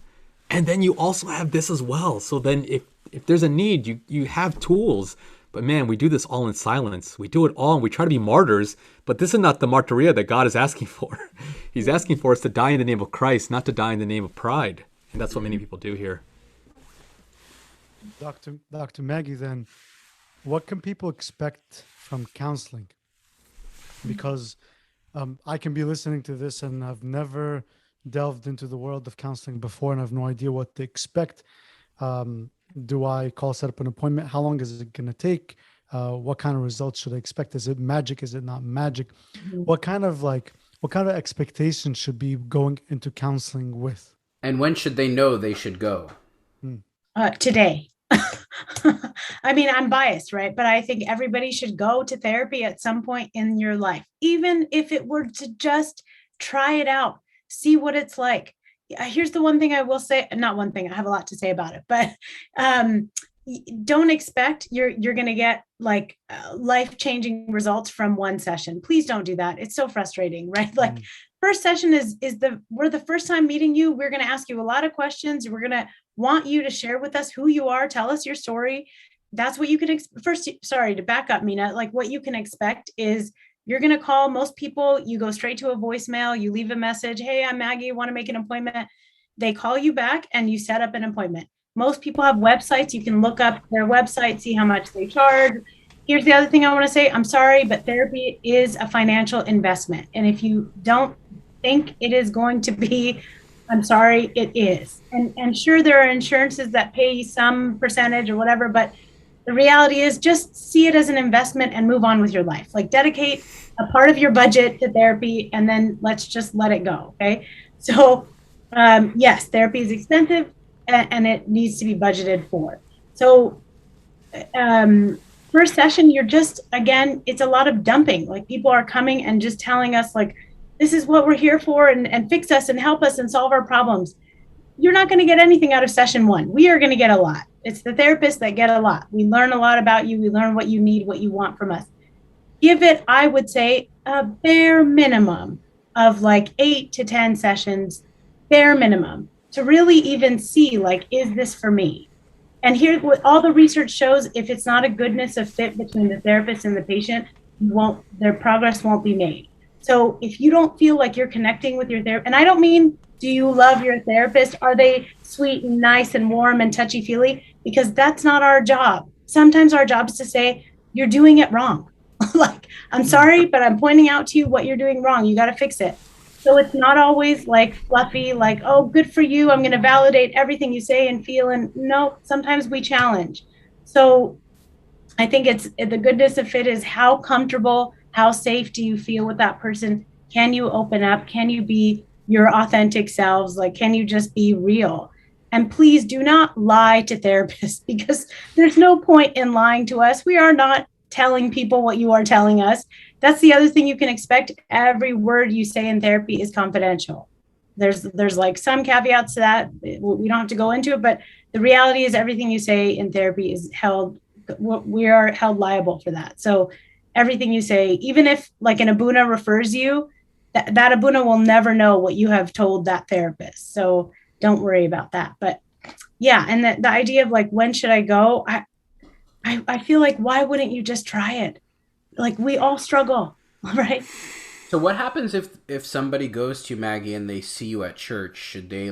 And then you also have this as well. So then if there's a need, you have tools. But man, we do this all in silence. We do it all and we try to be martyrs. But this is not the martyria that God is asking for. He's asking for us to die in the name of Christ, not to die in the name of pride. And that's what many people do here. Dr. Maggie, then, what can people expect from counseling? Because I can be listening to this and I've never delved into the world of counseling before and I have no idea what to expect. Do I set up an appointment? How long is it going to take? What kind of results should I expect? Is it magic? Is it not magic? What kind of expectations should be going into counseling with? And when should they know they should go? Today. I mean, I'm biased, right? But I think everybody should go to therapy at some point in your life, even if it were to just try it out, see what it's like. Here's the one thing I will say, not one thing, I have a lot to say about it, but don't expect you're going to get like life-changing results from one session. Please don't do that. It's so frustrating, right? Like first session we're the first time meeting you. We're going to ask you a lot of questions. We're going to want you to share with us who you are. Tell us your story. That's what you can first. Sorry to back up, Mina. Like what you can expect is you're going to call most people. You go straight to a voicemail. You leave a message. Hey, I'm Maggie. Want to make an appointment? They call you back and you set up an appointment. Most people have websites. You can look up their website, see how much they charge. Here's the other thing I want to say. I'm sorry, but therapy is a financial investment. And if you don't think it is going to be, I'm sorry, it is. And sure, there are insurances that pay some percentage or whatever, but the reality is just see it as an investment and move on with your life. Like dedicate a part of your budget to therapy and then let's just let it go. Okay. So yes, therapy is expensive and it needs to be budgeted for. So first session, you're just, again, it's a lot of dumping. Like people are coming and just telling us like, this is what we're here for and fix us and help us and solve our problems. You're not going to get anything out of session one. We are going to get a lot. It's the therapists that get a lot. We learn a lot about you. We learn what you need, what you want from us. Give it, I would say, a bare minimum of like 8 to 10 sessions, bare minimum, to really even see like, is this for me? And here, what all the research shows, if it's not a goodness of fit between the therapist and the patient, their progress won't be made. So if you don't feel like you're connecting with your therapist, and I don't mean, do you love your therapist? Are they sweet and nice and warm and touchy-feely? Because that's not our job. Sometimes our job is to say, you're doing it wrong. Like, I'm sorry, but I'm pointing out to you what you're doing wrong. You got to fix it. So it's not always like fluffy, like, oh, good for you. I'm going to validate everything you say and feel. And no, sometimes we challenge. So I think it's the goodness of fit is how comfortable, how safe do you feel with that person? Can you open up? Can you be your authentic selves? Like, can you just be real? And please do not lie to therapists because there's no point in lying to us. We are not telling people what you are telling us. That's the other thing you can expect. Every word you say in therapy is confidential. There's like some caveats to that. We don't have to go into it, but the reality is everything you say in therapy is we are held liable for that. So everything you say, even if like an abuna refers you, that abuna will never know what you have told that therapist. So don't worry about that. But yeah, and the idea of like, when should I go? I feel like, why wouldn't you just try it? Like we all struggle, right? So what happens if somebody goes to Maggie and they see you at church? Should they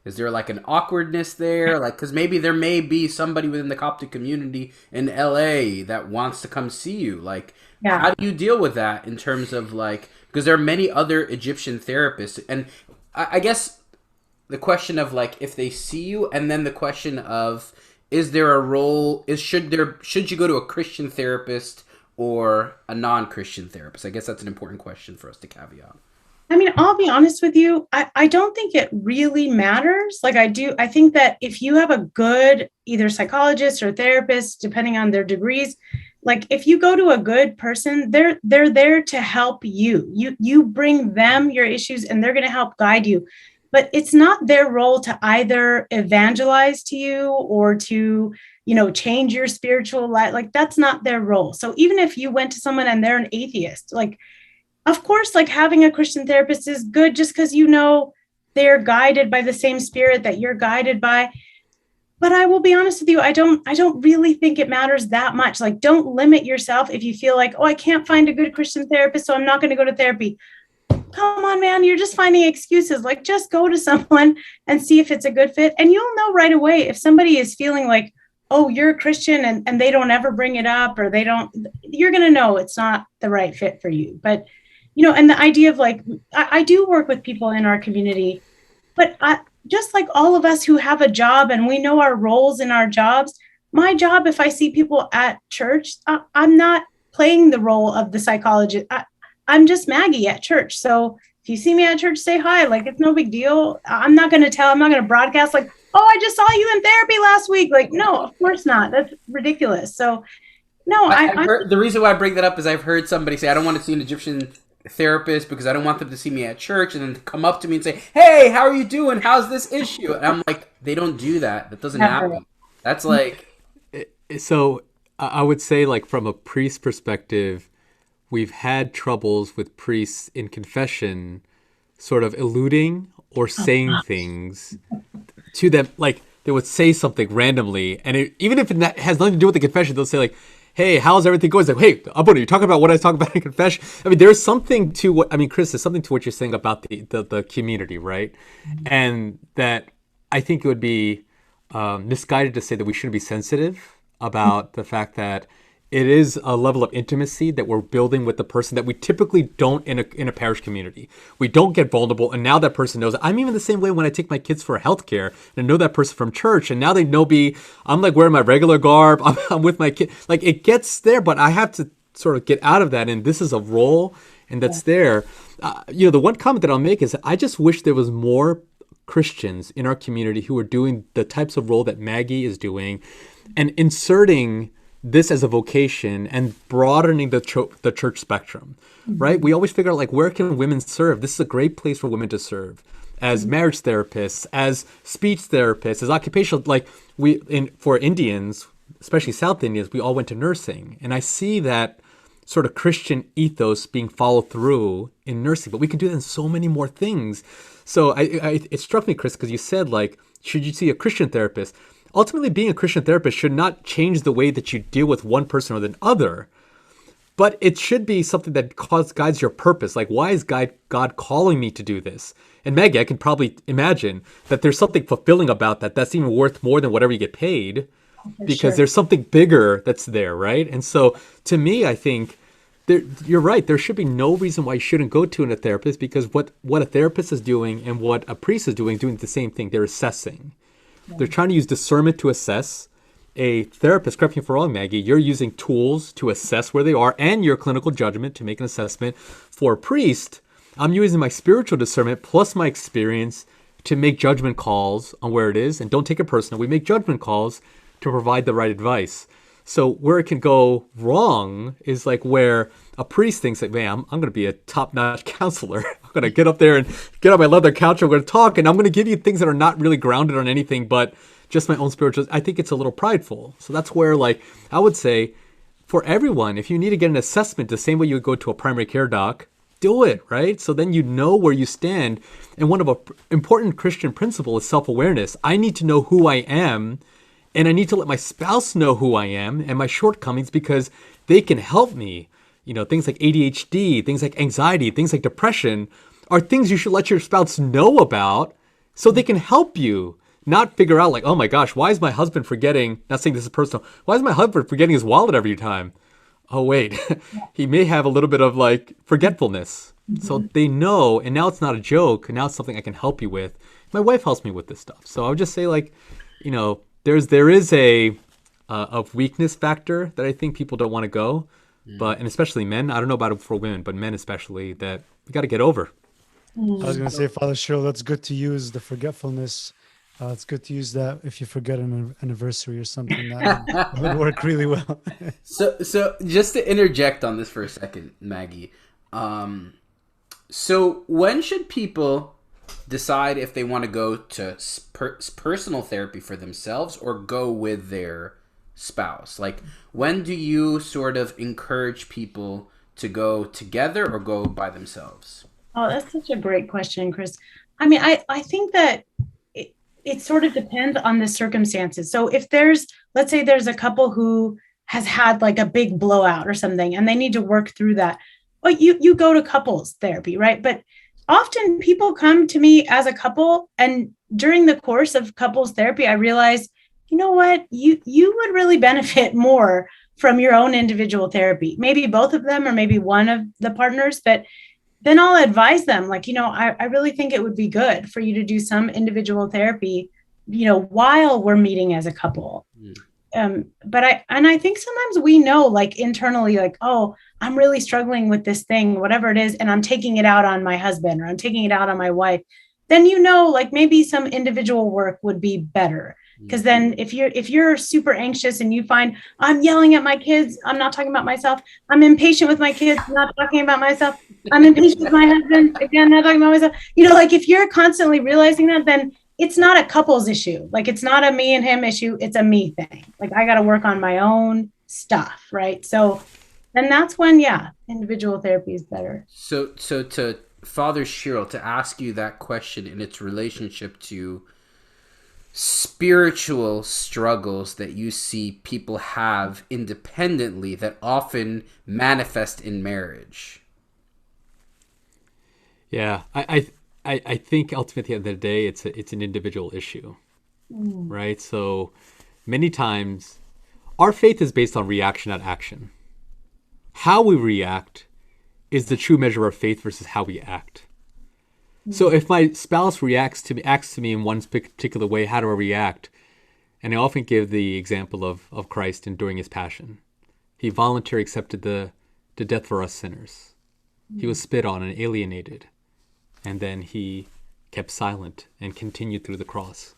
is there like an awkwardness there? Like, because maybe there may be somebody within the Coptic community in LA that wants to come see you. Like, yeah. How do you deal with that in terms of like, because there are many other Egyptian therapists, and I guess the question of like if they see you, and then the question of is there a role? Should you go to a Christian therapist or a non-Christian therapist? I guess that's an important question for us to caveat. I mean, I'll be honest with you. I don't think it really matters. Like I think that if you have a good either psychologist or therapist, depending on their degrees, like if you go to a good person, they're there to help you. You bring them your issues and they're going to help guide you. But it's not their role to either evangelize to you or to, change your spiritual life. Like that's not their role. So even if you went to someone and they're an atheist, like of course, like having a Christian therapist is good just because they're guided by the same spirit that you're guided by. But I will be honest with you, I don't really think it matters that much. Like, don't limit yourself if you feel like, oh, I can't find a good Christian therapist, so I'm not going to go to therapy. Come on, man, you're just finding excuses. Like, just go to someone and see if it's a good fit. And you'll know right away if somebody is feeling like, oh, you're a Christian and they don't ever bring it up or you're going to know it's not the right fit for you. But and the idea of like, I do work with people in our community, but just like all of us who have a job and we know our roles in our jobs, my job, if I see people at church, I'm not playing the role of the psychologist. I'm just Maggie at church. So if you see me at church, say hi, like it's no big deal. I'm not going to broadcast like, oh, I just saw you in therapy last week. Like, no, of course not. That's ridiculous. So no, the reason why I bring that up is I've heard somebody say, I don't want to see an Egyptian therapist because I don't want them to see me at church and then come up to me and say, hey, how are you doing? How's this issue? And I'm like, they don't do that. That doesn't happen. That's like... So I would say like from a priest perspective, we've had troubles with priests in confession sort of eluding or saying things to them. Like they would say something randomly and even if it has nothing to do with the confession, they'll say like, hey, how's everything going? It's like, hey, Abuna, you're talking about what I talk about in confession. I mean, there's something to Chris, there's something to what you're saying about the community, right? Mm-hmm. And that I think it would be misguided to say that we shouldn't be sensitive about the fact that it is a level of intimacy that we're building with the person that we typically don't in a parish community. We don't get vulnerable, and now that person knows. I'm even the same way when I take my kids for healthcare, and I know that person from church, and now they know me. I'm like wearing my regular garb. I'm with my kid. Like it gets there, but I have to sort of get out of that, and this is a role, and that's there. The one comment that I'll make is I just wish there was more Christians in our community who are doing the types of role that Maggie is doing, and inserting this as a vocation and broadening the church spectrum, right? We always figure out like, where can women serve? This is a great place for women to serve as marriage therapists, as speech therapists, as occupational, like for Indians, especially South Indians, we all went to nursing. And I see that sort of Christian ethos being followed through in nursing, but we can do that in so many more things. So it struck me, Chris, because you said like, should you see a Christian therapist? Ultimately, being a Christian therapist should not change the way that you deal with one person or the other, but it should be something that guides your purpose. Like, why is God calling me to do this? And Maggie, I can probably imagine that there's something fulfilling about that that's even worth more than whatever you get paid, because there's something bigger that's there, right? And so to me, I think you're right. There should be no reason why you shouldn't go to a therapist, because what a therapist is doing and what a priest is doing the same thing. They're assessing. They're trying to use discernment to assess. A therapist, correct me if I'm wrong, Maggie, you're using tools to assess where they are and your clinical judgment to make an assessment. For a priest, I'm using my spiritual discernment plus my experience to make judgment calls on where it is. And don't take it personal. We make judgment calls to provide the right advice. So where it can go wrong is like where a priest thinks that, man, I'm going to be a top-notch counselor. I'm going to get up there and get on my leather couch and we're going to talk, and I'm going to give you things that are not really grounded on anything but just my own spiritual. I think it's a little prideful. So that's where, like, I would say for everyone, if you need to get an assessment the same way you would go to a primary care doc, do it, right? So then you know where you stand. And one of an important Christian principle is self-awareness. I need to know who I am, and I need to let my spouse know who I am and my shortcomings, because they can help me. Things like ADHD, things like anxiety, things like depression are things you should let your spouse know about so they can help you. Not figure out like, oh my gosh, why is my husband forgetting, not saying this is personal, why is my husband forgetting his wallet every time? Oh wait, he may have a little bit of like forgetfulness. Mm-hmm. So they know, and now it's not a joke, and now it's something I can help you with. My wife helps me with this stuff. So I would just say, like, there is a weakness factor that I think people don't want to go, but and especially men. I don't know about it for women, but men especially, that we got to get over. I was going to say, Father Shiryl, that's good to use the forgetfulness. It's good to use that if you forget an anniversary or something. That would work really well. So just to interject on this for a second, Maggie. So when should people decide if they want to go to personal therapy for themselves or go with their spouse? Like, when do you sort of encourage people to go together or go by themselves? Oh, that's such a great question, Chris. I mean, I think that it sort of depends on the circumstances. So if let's say there's a couple who has had like a big blowout or something and they need to work through that, well, you go to couples therapy, right? But often people come to me as a couple, and during the course of couples therapy, I realize, you know what, you would really benefit more from your own individual therapy, maybe both of them or maybe one of the partners. But then I'll advise them, like, I really think it would be good for you to do some individual therapy, while we're meeting as a couple. But I think sometimes we know, like, internally, like, oh, I'm really struggling with this thing, whatever it is, and I'm taking it out on my husband or I'm taking it out on my wife. Then, like, maybe some individual work would be better. Because then if you're super anxious and you find I'm yelling at my kids, I'm not talking about myself. I'm impatient with my kids, not talking about myself. I'm impatient with my husband, again, not talking about myself. Like, if you're constantly realizing that, then it's not a couples issue. Like, it's not a me and him issue. It's a me thing. Like, I got to work on my own stuff. Right. So then that's when, individual therapy is better. So to Father Shiryl, to ask you that question in its relationship to spiritual struggles that you see people have independently that often manifest in marriage. Yeah, I think ultimately at the end of the day, it's an individual issue, right? So many times our faith is based on reaction, not action. How we react is the true measure of faith versus how we act. So if my spouse acts to me in one particular way, how do I react? And I often give the example of Christ enduring his passion. He voluntarily accepted the death for us sinners. He was spit on and alienated. And then he kept silent and continued through the cross.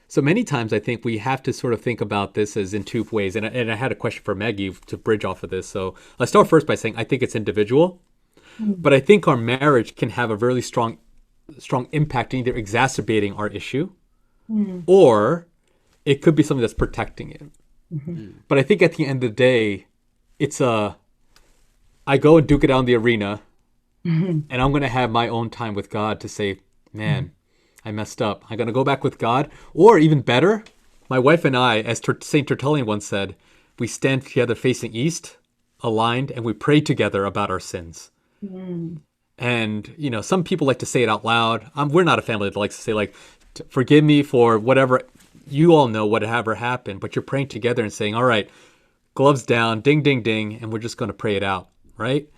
So many times I think we have to sort of think about this as in two ways. And I had a question for Maggie to bridge off of this. So let's start first by saying I think it's individual. But I think our marriage can have a really strong impact in either exacerbating our issue or it could be something that's protecting it. But I think at the end of the day, I go and duke it out in the arena and I'm going to have my own time with God to say, man, I messed up. I'm going to go back with God. Or even better, my wife and I, as St. Tertullian once said, we stand together facing east, aligned, and we pray together about our sins. And, some people like to say it out loud. We're not a family that likes to say, like, forgive me for whatever. You all know whatever happened, but you're praying together and saying, all right, gloves down, ding, ding, ding, and we're just going to pray it out, right?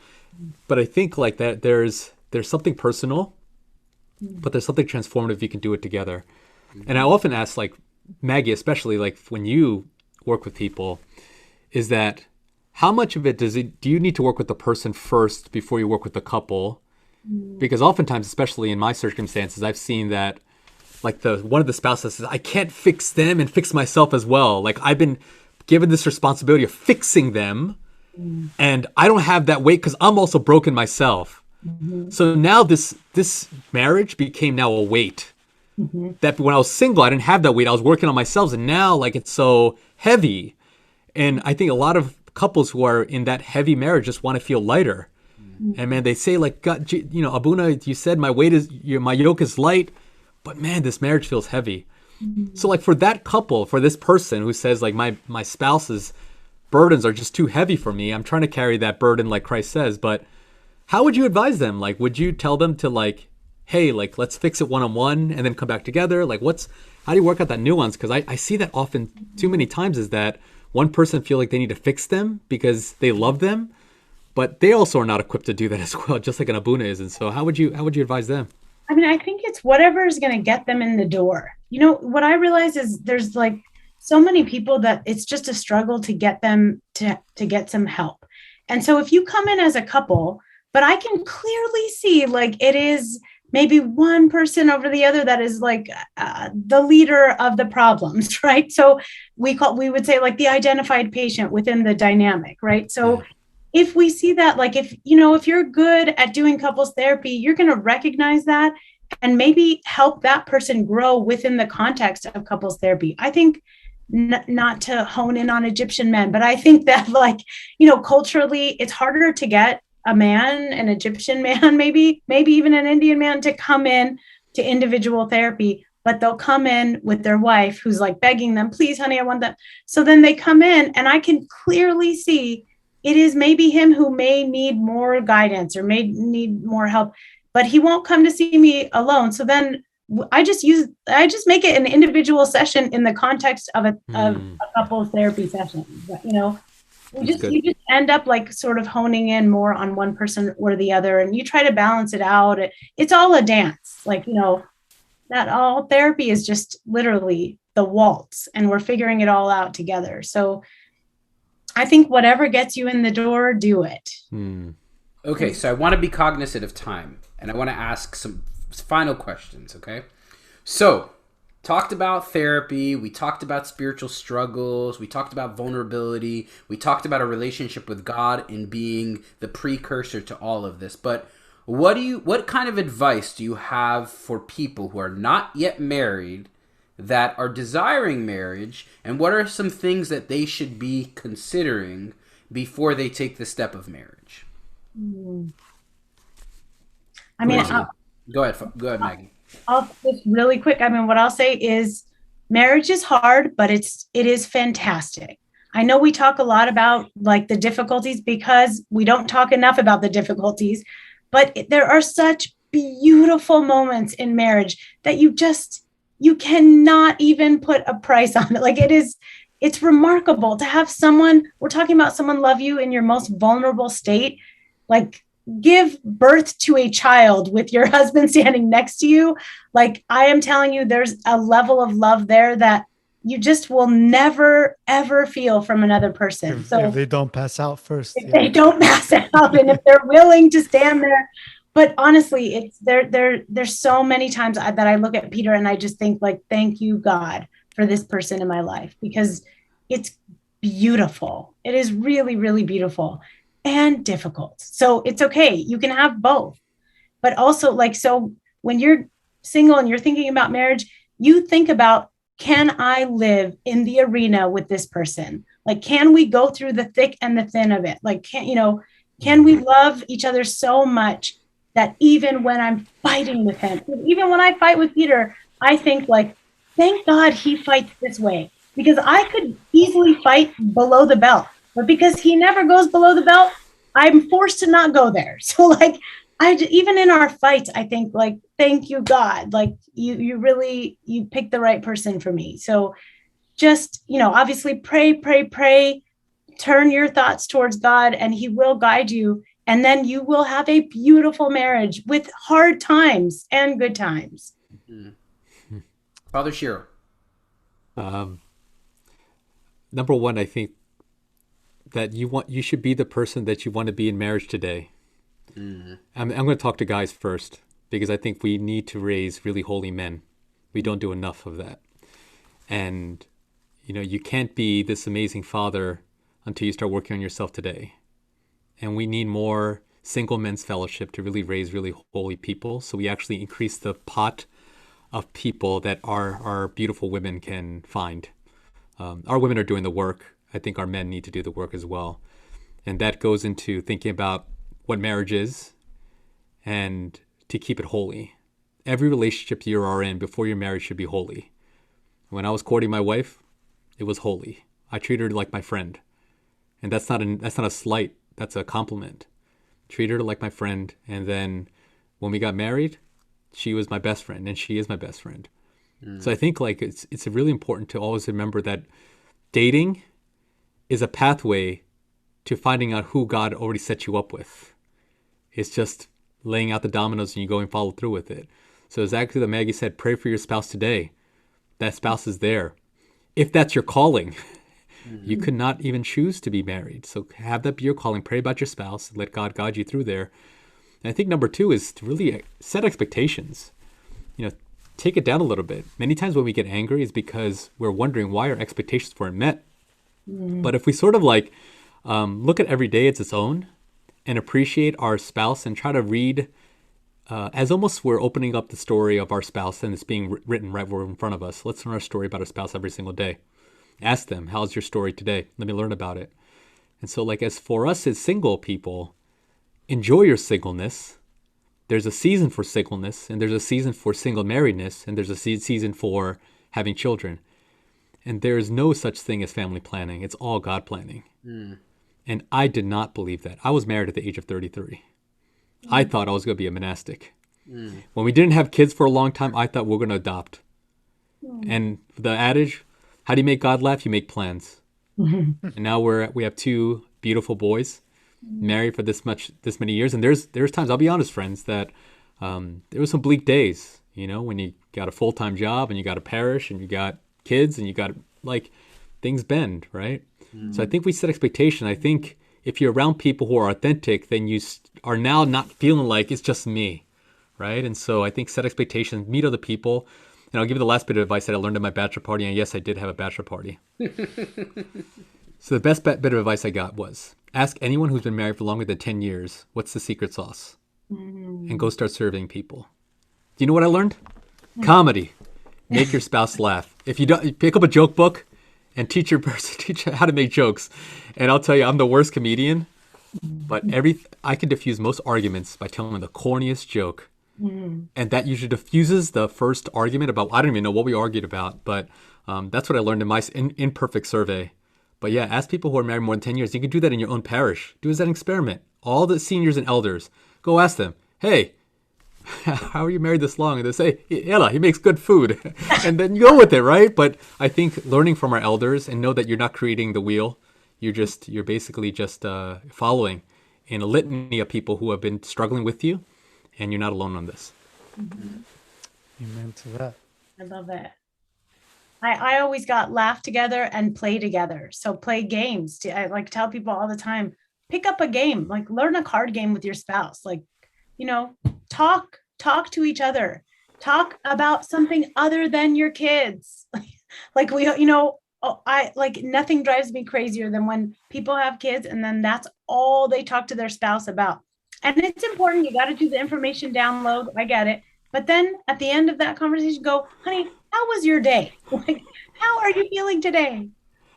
But I think like that there's something personal, but there's something transformative if you can do it together. And I often ask, like, Maggie, especially, like, when you work with people, is that how much of it do you need to work with the person first before you work with the couple? Because oftentimes, especially in my circumstances, I've seen that, like, one of the spouses says, I can't fix them and fix myself as well. Like, I've been given this responsibility of fixing them, and I don't have that weight because I'm also broken myself. So now this marriage became now a weight. That when I was single, I didn't have that weight. I was working on myself, and now, like, it's so heavy. And I think a lot of couples who are in that heavy marriage just want to feel lighter. And man, they say, like, God, Abuna, you said my yoke is light, but man, this marriage feels heavy. So, like, for that couple, for this person who says, like, my spouse's burdens are just too heavy for me, I'm trying to carry that burden like Christ says, but how would you advise them? Like, would you tell them to, like, hey, like, let's fix it one-on-one and then come back together? Like, how do you work out that nuance? Because I see that often too many times is that one person feel like they need to fix them because they love them, but they also are not equipped to do that as well, just like an Abuna is. And so how would you advise them? I mean, I think it's whatever is going to get them in the door. You know, what I realize is there's like so many people that it's just a struggle to get them to get some help. And so if you come in as a couple, but I can clearly see like it is maybe one person over the other that is like the leader of the problems, right? So we would say like the identified patient within the dynamic, right? So if we see that, like if you're good at doing couples therapy, you're going to recognize that and maybe help that person grow within the context of couples therapy. I think not to hone in on Egyptian men, but I think that like, culturally it's harder to get a man, an Egyptian man, maybe even an Indian man to come in to individual therapy, but they'll come in with their wife who's like begging them, please, honey, I want that. So then they come in and I can clearly see it is maybe him who may need more guidance or may need more help, but he won't come to see me alone. So then I just make it an individual session in the context of a couple therapy session. You just end up like sort of honing in more on one person or the other, and you try to balance it out. It's all a dance, like, that all therapy is just literally the waltz, and we're figuring it all out together. So I think whatever gets you in the door, do it. Okay, so I want to be cognizant of time, and I want to ask some final questions, okay? So, talked about therapy, we talked about spiritual struggles, we talked about vulnerability, we talked about a relationship with God in being the precursor to all of this. But what kind of advice do you have for people who are not yet married that are desiring marriage, and what are some things that they should be considering before they take the step of marriage? I mean, go ahead, Maggie. I'll just really quick. I mean, what I'll say is marriage is hard, but it is fantastic. I know we talk a lot about like the difficulties because we don't talk enough about the difficulties, but there are such beautiful moments in marriage that you cannot even put a price on it. Like it's remarkable to have we're talking about someone love you in your most vulnerable state, like give birth to a child with your husband standing next to you. Like I am telling you, there's a level of love there that you just will never, ever feel from another person. If they don't pass out first. If they don't pass out and if they're willing to stand there. But honestly, it's there's so many times that I look at Peter and I just think like, thank you, God, for this person in my life, because it's beautiful. It is really, really beautiful and difficult. So it's okay. You can have both. But also like, so when you're single and you're thinking about marriage, you think about, can I live in the arena with this person? Like, can we go through the thick and the thin of it? Like, can we love each other so much that even when I'm fighting with him, even when I fight with Peter, I think like, thank God he fights this way, because I could easily fight below the belt, but because he never goes below the belt, I'm forced to not go there. So like, even in our fights, I think like, thank you, God, like you picked the right person for me. So just, obviously pray, turn your thoughts towards God and he will guide you. And then you will have a beautiful marriage with hard times and good times. Mm-hmm. Father Shiryl. Number one, I think that you should be the person that you want to be in marriage today. Mm-hmm. I'm going to talk to guys first, because I think we need to raise really holy men. We don't do enough of that. And, you can't be this amazing father until you start working on yourself today. And we need more single men's fellowship to really raise really holy people. So we actually increase the pot of people that our beautiful women can find. Our women are doing the work. I think our men need to do the work as well. And that goes into thinking about what marriage is and to keep it holy. Every relationship you are in before you're married should be holy. When I was courting my wife, it was holy. I treated her like my friend. And that's not a slight. That's a compliment. Treated her like my friend. And then when we got married, she was my best friend, and she is my best friend. So I think like it's really important to always remember that dating is a pathway to finding out who God already set you up with. It's just laying out the dominoes and you go and follow through with it. So exactly what Maggie said, pray for your spouse today. That spouse is there. If that's your calling, you could not even choose to be married. So have that be your calling. Pray about your spouse. Let God guide you through there. And I think number 2 is to really set expectations. Take it down a little bit. Many times when we get angry is because we're wondering why our expectations weren't met. But if we sort of look at every day as its own and appreciate our spouse and try to read as almost we're opening up the story of our spouse and it's being written right in front of us. Let's learn our story about our spouse every single day. Ask them, how's your story today? Let me learn about it. And so as for us as single people, enjoy your singleness. There's a season for singleness, and there's a season for single marriedness, and there's a season for having children. And there is no such thing as family planning. It's all God planning. And I did not believe that. I was married at the age of 33. I thought I was going to be a monastic. When we didn't have kids for a long time, I thought we're going to adopt. And the adage, how do you make God laugh? You make plans. And now we have 2 beautiful boys, married for this many years. And there's times, I'll be honest, friends, that there were some bleak days, when you got a full-time job and you got a parish and you got kids and you got things bend, right? So I think we set expectation. I think if you're around people who are authentic, then you are now not feeling like it's just me, right? And so I think set expectations, meet other people. And I'll give you the last bit of advice that I learned at my bachelor party. And yes, I did have a bachelor party. So the best bit of advice I got was, ask anyone who's been married for longer than 10 years, what's the secret sauce? And go start serving people. Do you know what I learned? Comedy. Make your spouse laugh. If you don't, pick up a joke book and teach how to make jokes. And I'll tell you, I'm the worst comedian, but I can diffuse most arguments by telling the corniest joke. And that usually diffuses the first argument about, I don't even know what we argued about, but that's what I learned in my imperfect survey. But yeah, ask people who are married more than 10 years. You can do that in your own parish. Do as an experiment. All the seniors and elders, go ask them, hey, how are you married this long? And they say, Ella, he makes good food. And then you go with it, right? But I think learning from our elders and know that you're not creating the wheel. You're basically just following in a litany of people who have been struggling with you. And you're not alone on this. Amen to that. I love it. I always got laugh together and play together. So play games. I tell people all the time, pick up a game, learn a card game with your spouse. Talk to each other. Talk about something other than your kids. Nothing drives me crazier than when people have kids and then that's all they talk to their spouse about. And it's important. You got to do the information download. I get it. But then at the end of that conversation, go, honey, how was your day? How are you feeling today?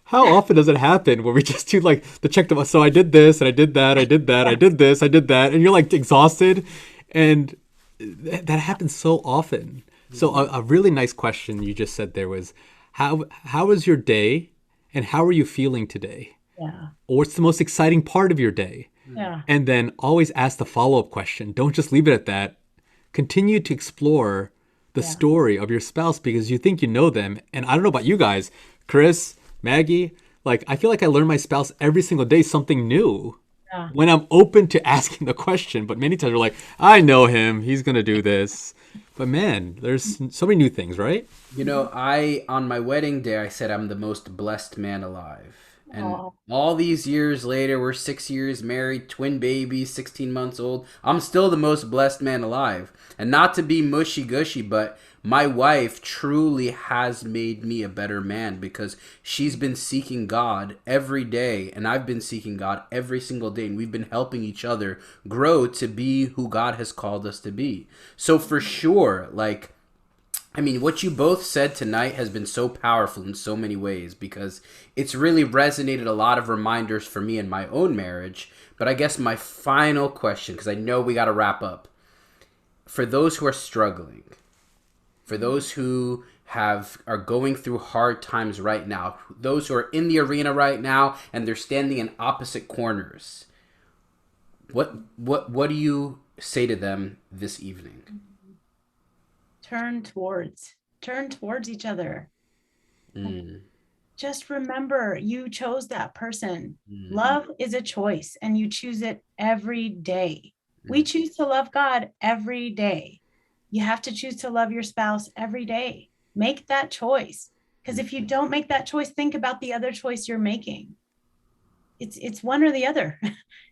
How often does it happen where we just do the check them? So I did this and I did that. I did that. I did this. I did that. And you're exhausted. And that happens so often. So a really nice question you just said there was, how was your day and how are you feeling today? Yeah. Or what's the most exciting part of your day? Yeah. And then always ask the follow-up question. Don't just leave it at that. Continue to explore the story of your spouse because you think you know them. And I don't know about you guys, Chris, Maggie, I feel like I learn my spouse every single day something new when I'm open to asking the question. But many times we're I know him. He's going to do this. But man, there's so many new things, right? On my wedding day, I said I'm the most blessed man alive. And all these years later, we're 6 years married, twin babies, 16 months old. I'm still the most blessed man alive. And not to be mushy-gushy, but my wife truly has made me a better man because she's been seeking God every day. And I've been seeking God every single day. And we've been helping each other grow to be who God has called us to be. So for sure, what you both said tonight has been so powerful in so many ways because it's really resonated a lot of reminders for me in my own marriage. But I guess my final question, because I know we got to wrap up, for those who are struggling, for those who are going through hard times right now, those who are in the arena right now and they're standing in opposite corners, what do you say to them this evening? Turn towards each other. Just remember, you chose that person. Love is a choice and you choose it every day. We choose to love God every day. You have to choose to love your spouse every day. Make that choice. Because if you don't make that choice, think about the other choice you're making. It's one or the other.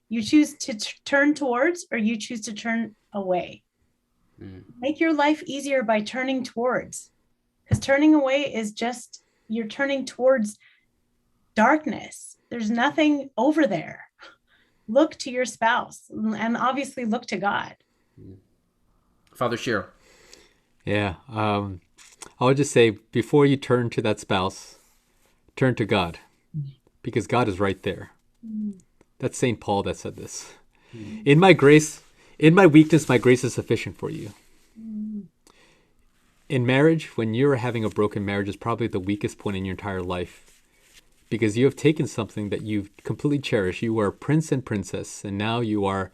You choose to turn towards, or you choose to turn away. Make your life easier by turning towards, because turning away is just, you're turning towards darkness. There's nothing over there. Look to your spouse, and obviously look to God. Father Shiryl. Yeah. I would just say, before you turn to that spouse, turn to God, because God is right there. That's St. Paul that said this. In my weakness, my grace is sufficient for you. In marriage, when you're having a broken marriage, is probably the weakest point in your entire life, because you have taken something that you've completely cherished. You were a prince and princess, and now you are,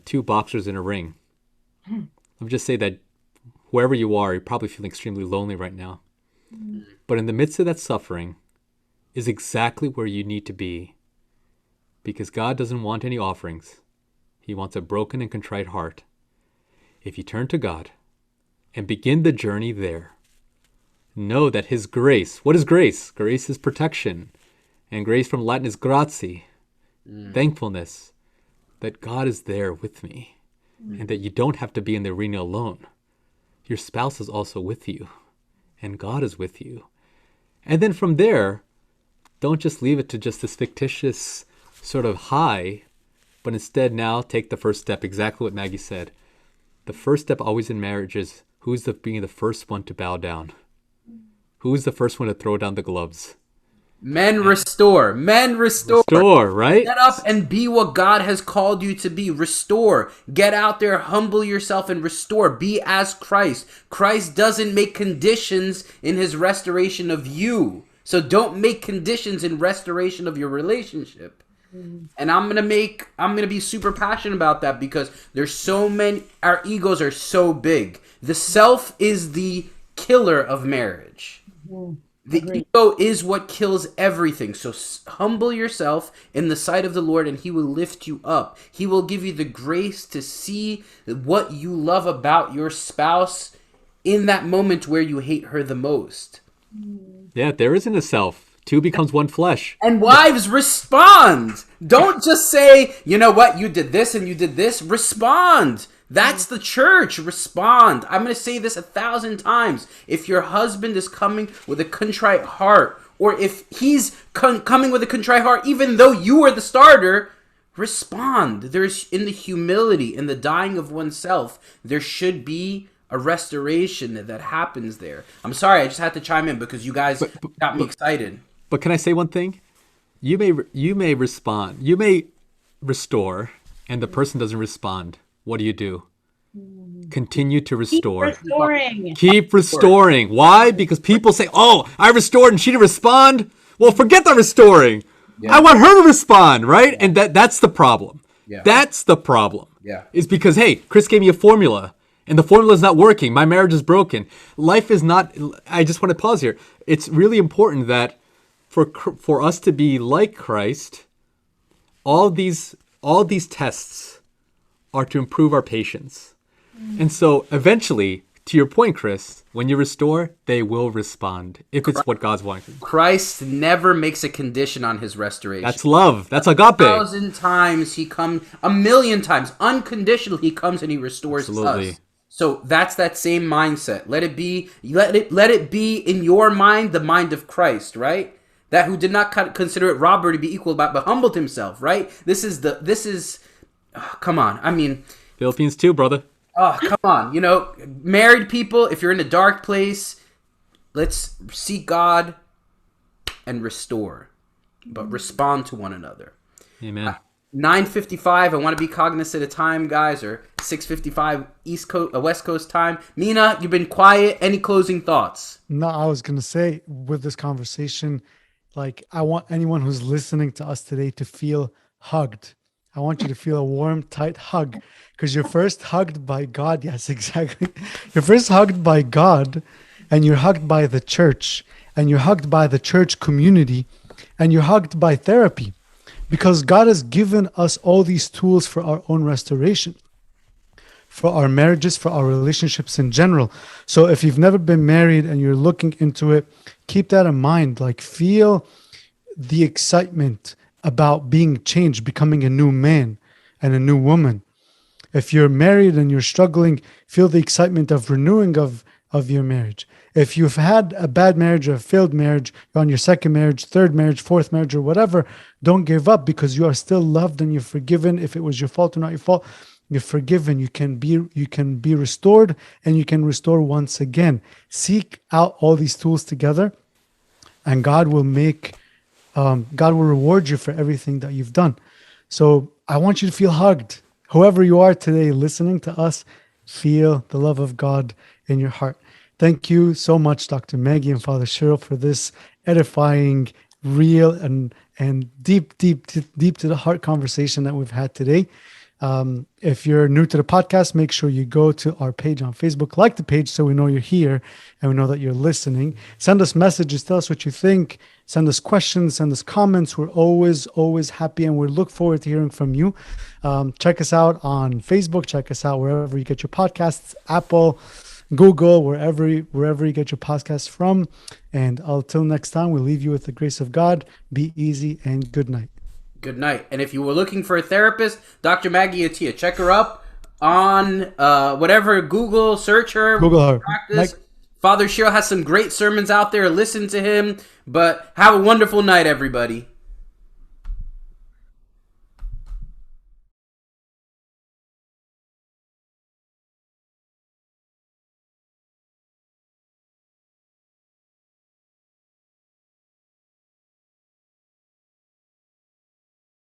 two boxers in a ring. I'll just say that wherever you are, you're probably feeling extremely lonely right now. But in the midst of that suffering is exactly where you need to be, because God doesn't want any offerings. He wants a broken and contrite heart. If you turn to God and begin the journey there, know that His grace, what is grace? Grace is protection. And grace from Latin is grazie, thankfulness, that God is there with me, and that you don't have to be in the arena alone. Your spouse is also with you, and God is with you. And then from there, don't just leave it to just this fictitious sort of high, but instead now take the first step, exactly what Maggie said. The first step always in marriage is, who's being the first one to bow down? Who's the first one to throw down the gloves? Men restore. Men restore. Restore, right? Get up and be what God has called you to be. Restore. Get out there, humble yourself, and restore. Be as Christ. Christ doesn't make conditions in His restoration of you. So don't make conditions in restoration of your relationship. And I'm gonna be super passionate about that, because there's so many, our egos are so big. The self is the killer of marriage. The ego is what kills everything. So humble yourself in the sight of the Lord, and He will lift you up. He will give you the grace to see what you love about your spouse in that moment where you hate her the most. Yeah, there isn't a self. Two becomes one flesh. And wives, respond. Don't just say, you know what, you did this and you did this. Respond. That's the church. Respond. I'm going to say this 1,000 times. If your husband is coming with a contrite heart, or if he's coming with a contrite heart, even though you are the starter, respond. There's, in the humility, in the dying of oneself, there should be a restoration that happens there. I'm sorry, I just had to chime in because you guys got me excited. But can I say one thing? You may respond. You may restore, and the person doesn't respond. What do? Continue to restore. Keep restoring. Why? Because people say, "Oh, I restored and she didn't respond." Well, forget the restoring. Yeah. I want her to respond, right? Yeah. And that's the problem. Yeah. That's the problem. Yeah. Is because, hey, Chris gave me a formula, and the formula is not working. My marriage is broken. Life is not. I just want to pause here. It's really important that for us to be like Christ, all these tests are to improve our patience. And so eventually, to your point, Chris, when you restore, they will respond if it's what God's wanting. Christ never makes a condition on His restoration. That's love. That's agape. 1,000 times He comes, 1,000,000 times, unconditionally He comes and He restores us. So that's that same mindset. Let it be in your mind, the mind of Christ, right? That who did not consider it robbery to be equal, but humbled Himself, right? Come on. I mean, Philippines 2, brother. Oh, come on. Married people, if you're in a dark place, let's seek God and restore, but respond to one another. Amen. 9:55. I want to be cognizant of time, guys, or 6:55 West Coast time. Mina, you've been quiet. Any closing thoughts? No, I was going to say, with this conversation, I want anyone who's listening to us today to feel hugged. I want you to feel a warm, tight hug, because you're first hugged by God. Yes, exactly. You're first hugged by God, and you're hugged by the church, and you're hugged by the church community, and you're hugged by therapy, because God has given us all these tools for our own restoration. for our marriages, for our relationships in general. So if you've never been married and you're looking into it, keep that in mind. Like, feel the excitement about being changed, becoming a new man and a new woman. If you're married and you're struggling, feel the excitement of renewing of your marriage. If you've had a bad marriage or a failed marriage, you're on your second marriage, third marriage, fourth marriage, or whatever, don't give up, because you are still loved and you're forgiven. If it was your fault or not your fault, you're forgiven. You can be restored, and you can restore once again. Seek out all these tools together, and God will reward you for everything that you've done. So I want you to feel hugged. Whoever you are today listening to us, feel the love of God in your heart. Thank you so much, Dr. Maggie and Father Shiryl, for this edifying, real, and deep to the heart conversation that we've had today. If you're new to the podcast, make sure you go to our page on Facebook, like the page so we know you're here and we know that you're listening. Send us messages, tell us what you think, send us questions, send us comments. We're always happy, and we look forward to hearing from you. Check us out on Facebook, check us out wherever you get your podcasts, Apple, Google, wherever you get your podcasts from. And until next time, we leave you with the grace of God. Be easy and good night. Good night. And if you were looking for a therapist, Dr. Maggie Ateia, check her up on whatever, Google, search her. Google her. Practice. Father Shiryl has some great sermons out there. Listen to him. But have a wonderful night, everybody.